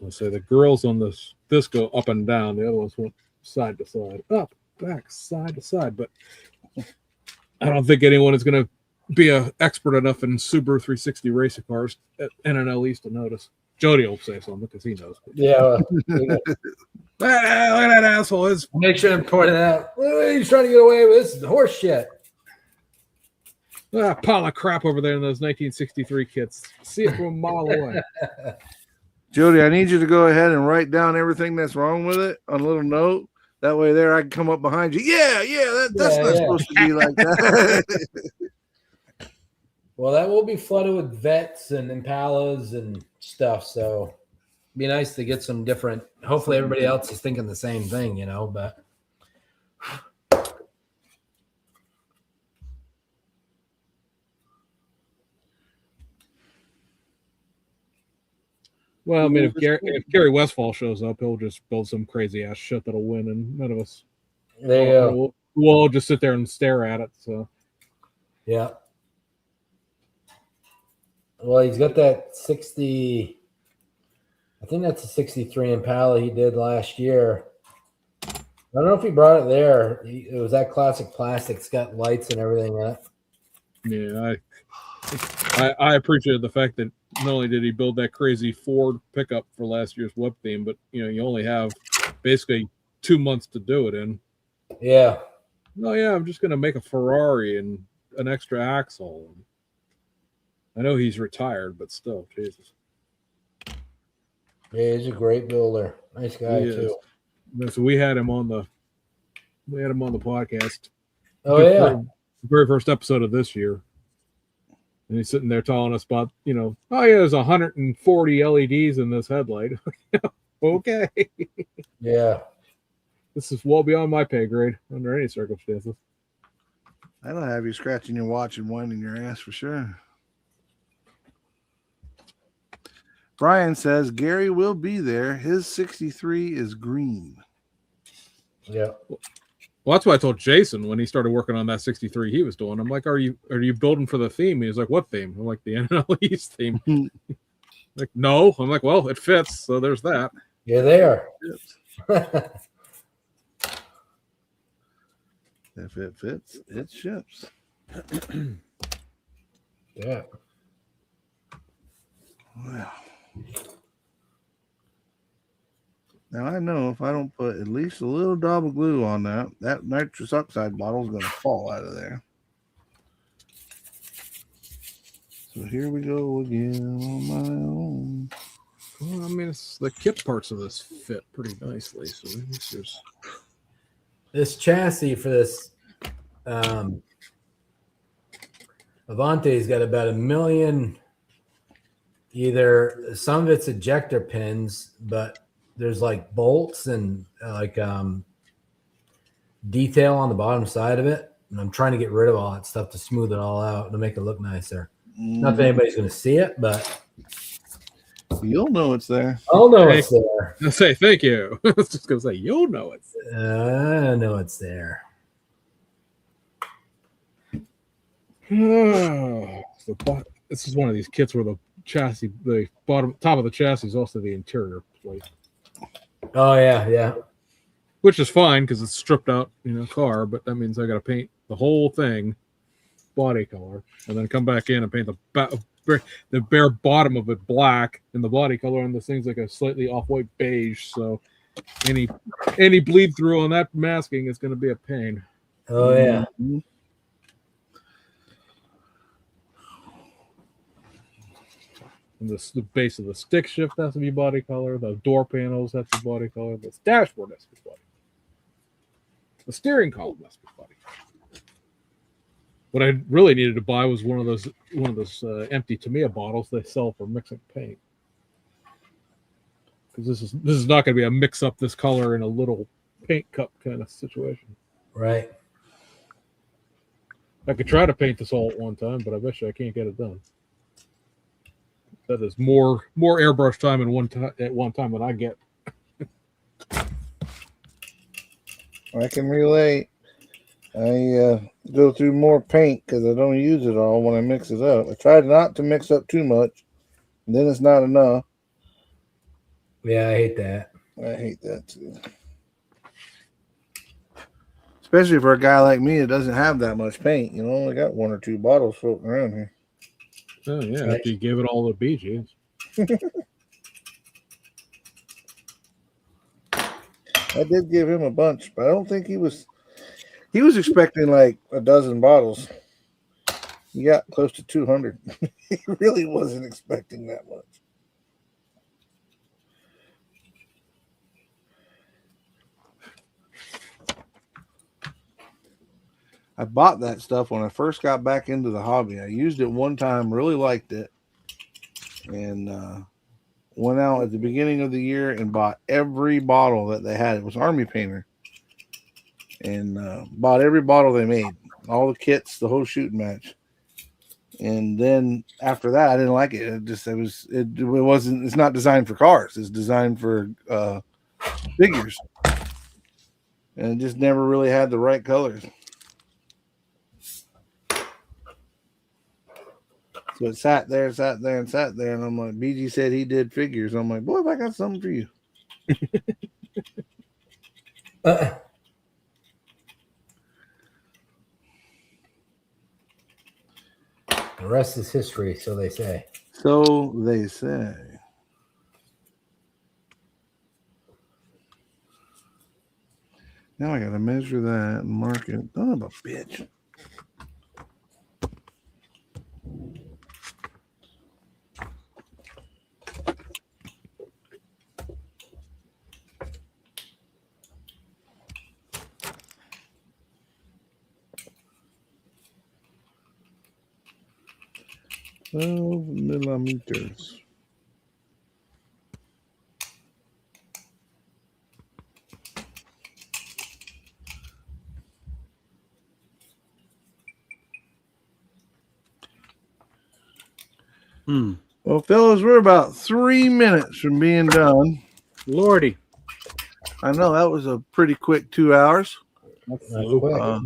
I'll say the girls on this go up and down. The other ones went side to side, up, back, side to side. But I don't think anyone is going to be an expert enough in Subaru 360 racing cars at NNL East to notice. Jody will say something because he knows. Yeah. Look at that asshole! Make sure to point it out. What are you trying to get away with? This is horse shit. That pile of crap over there in those 1963 kits. See it from a mile away. Jody, I need you to go ahead and write down everything that's wrong with it on a little note. That way there I can come up behind you. That's not supposed to be like that. Well, that will be flooded with vets and impalas and stuff. So it'd be nice to get some different. Hopefully, everybody else is thinking the same thing, you know. But Well, I mean, if Gary Westfall shows up, he'll just build some crazy ass shit that'll win, and none of us. there you go. We'll all just sit there and stare at it. So Yeah. Well, he's got that 60. I think that's a 63 Impala he did last year. I don't know if he brought it there. It was that classic plastic. It's got lights and everything in it. yeah, I appreciated the fact that not only did he build that crazy Ford pickup for last year's whip theme, but you only have basically 2 months to do it in. Yeah. Oh yeah, I'm just gonna make a Ferrari and an extra axle. I know he's retired, but still, Jesus. Yeah, he's a great builder. Nice guy, He is. too. So we had him on the podcast. Oh, The yeah. very first episode of this year. And he's sitting there telling us about, oh yeah, there's 140 LEDs in this headlight. Okay. Yeah. This is well beyond my pay grade under any circumstances. I don't have you scratching your watch and winding your ass for sure. Brian says Gary will be there. His 63 is green. Yeah. Well, that's why I told Jason when he started working on that 63 he was doing. I'm like, are you building for the theme? He was like, what theme? I'm like, the NLE's theme. Like, no. I'm like, well, it fits, so there's that. Yeah, they are. If it fits, it ships. Yeah. Well, now I know if I don't put at least a little dab of glue on that nitrous oxide bottle is going to fall out of there. So here we go again on my own. Well, I mean, the kit parts of this fit pretty nicely. So there's This chassis for this Avante's got about 1 million. Either some of it's ejector pins, but there's like bolts and detail on the bottom side of it. And I'm trying to get rid of all that stuff to smooth it all out to make it look nicer. Not that anybody's going to see it, but You'll know it's there. I'll know it's there. I'll say thank you. I was just gonna say you'll know it. I know it's there. This is one of these kits where the chassis, the top of the chassis is also the interior plate, Oh, yeah. which is fine because it's stripped out, car. But that means I got to paint the whole thing body color, and then come back in and paint the bare bottom of it black and the body color, and this thing's like a slightly off-white beige. So any bleed through on that masking is going to be a pain. Oh, yeah. And the base of the stick shift has to be body color. The door panels have to be body color. The dashboard has to be body color. The steering column has to be body color. What I really needed to buy was one of those empty Tamiya bottles they sell for mixing paint. Because this is not going to be a mix up this color in a little paint cup kind of situation. Right. I could try to paint this all at one time, but I bet you I can't get it done. That is more airbrush time at one time than I get. I can relate. I go through more paint because I don't use it all when I mix it up. I try not to mix up too much, and then it's not enough. Yeah, I hate that. I hate that too. Especially for a guy like me that doesn't have that much paint. I got 1 or 2 bottles floating around here. Oh yeah, Right. after you give it all to BG. I did give him a bunch, but I don't think he was expecting like a dozen bottles. He got close to 200. He really wasn't expecting that much. I bought that stuff when I first got back into the hobby. I used it one time, really liked it, and went out at the beginning of the year and bought every bottle that they had. It was Army Painter, and bought every bottle they made, all the kits, the whole shooting match. And then after that, I didn't like it. It wasn't. It's not designed for cars. It's designed for figures, and it just never really had the right colors. So it sat there, and I'm like, BG said he did figures. I'm like, boy, if I got something for you. The rest is history, so they say. So they say. Now I gotta measure that and mark it. Son of a bitch. $12 millimeters. Well, fellas, we're about 3 minutes from being done. Lordy. I know that was a pretty quick 2 hours. That's quick.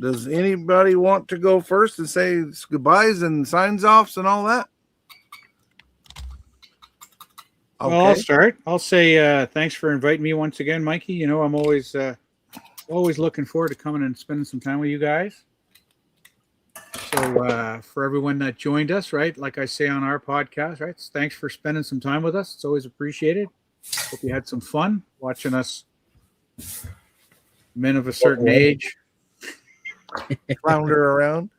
Does anybody want to go first and say goodbyes and signs offs and all that? Well, I'll start. I'll say thanks for inviting me once again, Mikey. You know, I'm always looking forward to coming and spending some time with you guys. So for everyone that joined us, right, like I say on our podcast, right, thanks for spending some time with us. It's always appreciated. Hope you had some fun watching us men of a certain age Flounder around.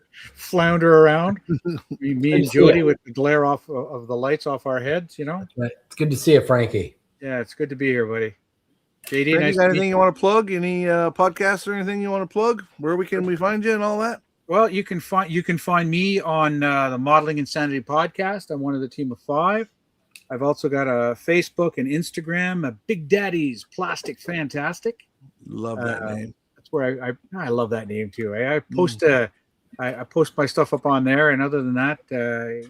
me and Jody with the glare off of the lights off our heads, you know. It's good to see you, Frankie. Yeah, it's good to be here, buddy. JD, Frank, nice you got to meet anything you want to plug? Any podcasts or anything you want to plug? Where can we find you and all that? Well, you can find me on the Modeling Insanity podcast. I'm one of the team of 5. I've also got a Facebook and Instagram, Big Daddy's Plastic Fantastic. Love that name. That's where I love that name too. I post I post my stuff up on there, and other than that,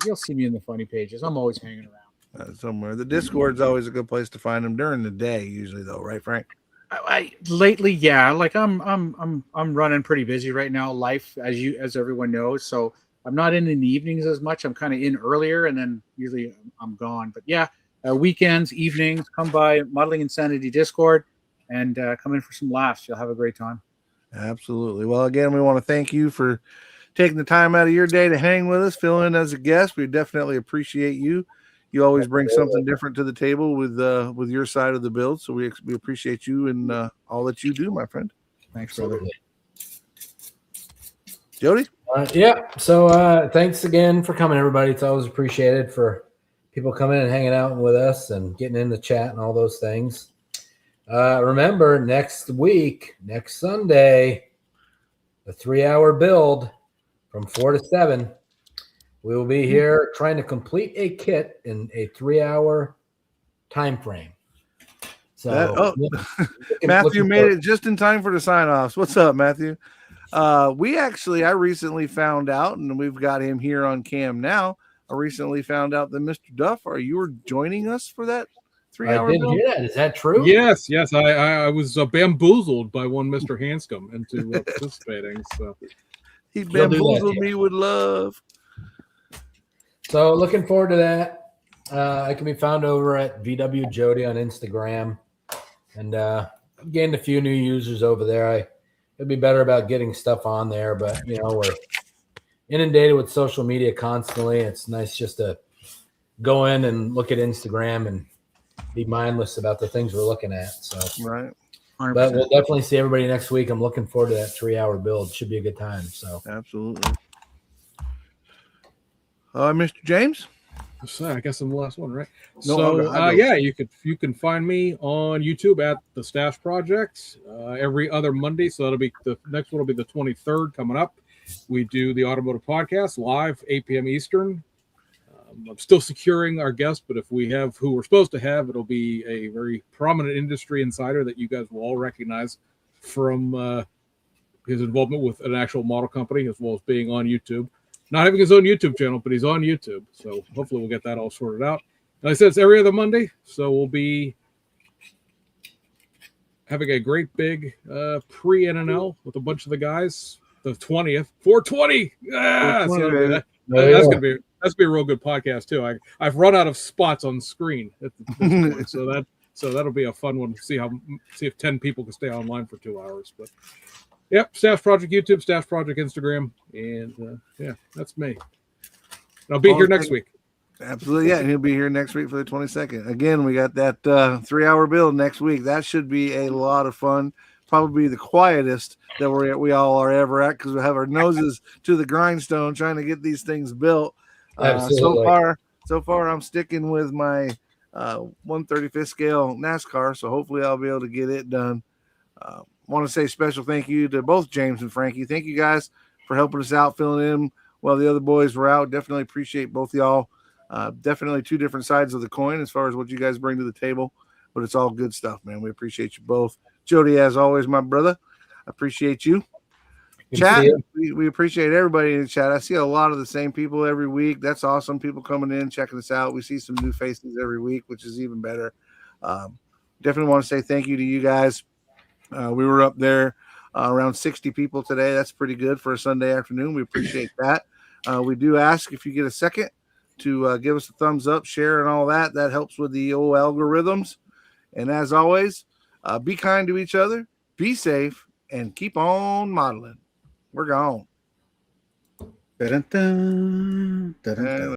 you'll see me in the funny pages. I'm always hanging around Somewhere. The Discord's always a good place to find them during the day, usually though, right, Frank? Lately, yeah. Like I'm running pretty busy right now. Life, as everyone knows, so I'm not in the evenings as much. I'm kind of in earlier, and then usually I'm gone. But yeah, weekends, evenings, come by Modeling Insanity Discord and come in for some laughs. You'll have a great time. Absolutely. Well, again, we want to thank you for taking the time out of your day to hang with us, fill in as a guest. We definitely appreciate you. You always bring something different to the table with your side of the build. So we appreciate you and all that you do, my friend. Thanks, brother. Jody? Yeah. So thanks again for coming, everybody. It's always appreciated for people coming and hanging out with us and getting in the chat and all those things. Remember, next Sunday, the 3-hour build from 4 to 7. We will be here trying to complete a kit in a 3-hour time frame. So Matthew made it just in time for the sign-offs. What's up, Matthew? I recently found out, and we've got him here on cam now. I recently found out that Mr. Duff, you were joining us for that 3-hour I didn't build? hear that. Is that true? Yes. I was bamboozled by one Mr. Hanscom into participating. So He He'll do that, bamboozled yeah. me with love. So looking forward to that. I can be found over at VW Jody on Instagram, and I've gained a few new users over there. It'd be better about getting stuff on there, but we're inundated with social media constantly. It's nice just to go in and look at Instagram and be mindless about the things we're looking at. So, Right. 100%. but we'll definitely see everybody next week. I'm looking forward to that 3-hour build. Should be a good time. So, Absolutely. Mr. James? So I guess I'm the last one, right? No, So I'll go. yeah, you can find me on YouTube at the Stash Project every other Monday. So that'll be the next one will be the 23rd coming up. We do the Automotive Podcast live 8 p.m. Eastern. I'm still securing our guest, but if we have who we're supposed to have, it'll be a very prominent industry insider that you guys will all recognize from his involvement with an actual model company as well as being on YouTube. Not having his own YouTube channel, but he's on YouTube. So hopefully we'll get that all sorted out. And I said it's every other Monday, so we'll be having a great big pre-NNL with a bunch of the guys. The 20th, 420. Yeah, so that's gonna be a real good podcast too. I've run out of spots on screen at this point, so that'll be a fun one to see if 10 people can stay online for 2 hours. But yep, Stash Project YouTube, Stash Project Instagram, and yeah, that's me. And I'll be here next week. Absolutely, yeah. And he'll be here next week for the 22nd. Again, we got that 3-hour build next week. That should be a lot of fun. Probably the quietest that we all are ever at because we have our noses to the grindstone trying to get these things built. Absolutely. So far, I'm sticking with my 1/35th scale NASCAR. So hopefully, I'll be able to get it done. Want to say special thank you to both James and Frankie. Thank you guys for helping us out, filling in while the other boys were out. Definitely appreciate both y'all. Definitely two different sides of the coin as far as what you guys bring to the table, but it's all good stuff, man. We appreciate you both. Jody, as always, my brother, I appreciate you. Chat, we appreciate everybody in the chat. I see a lot of the same people every week. That's awesome. People coming in, checking us out. We see some new faces every week, which is even better. Definitely want to say thank you to you guys. We were up there around 60 people today. That's pretty good for a Sunday afternoon. We appreciate that. We do ask if you get a second to give us a thumbs up, share, and all that. That helps with the old algorithms. And as always, be kind to each other, be safe, and keep on modeling. We're gone. Dun-dun-dun, dun-dun-dun.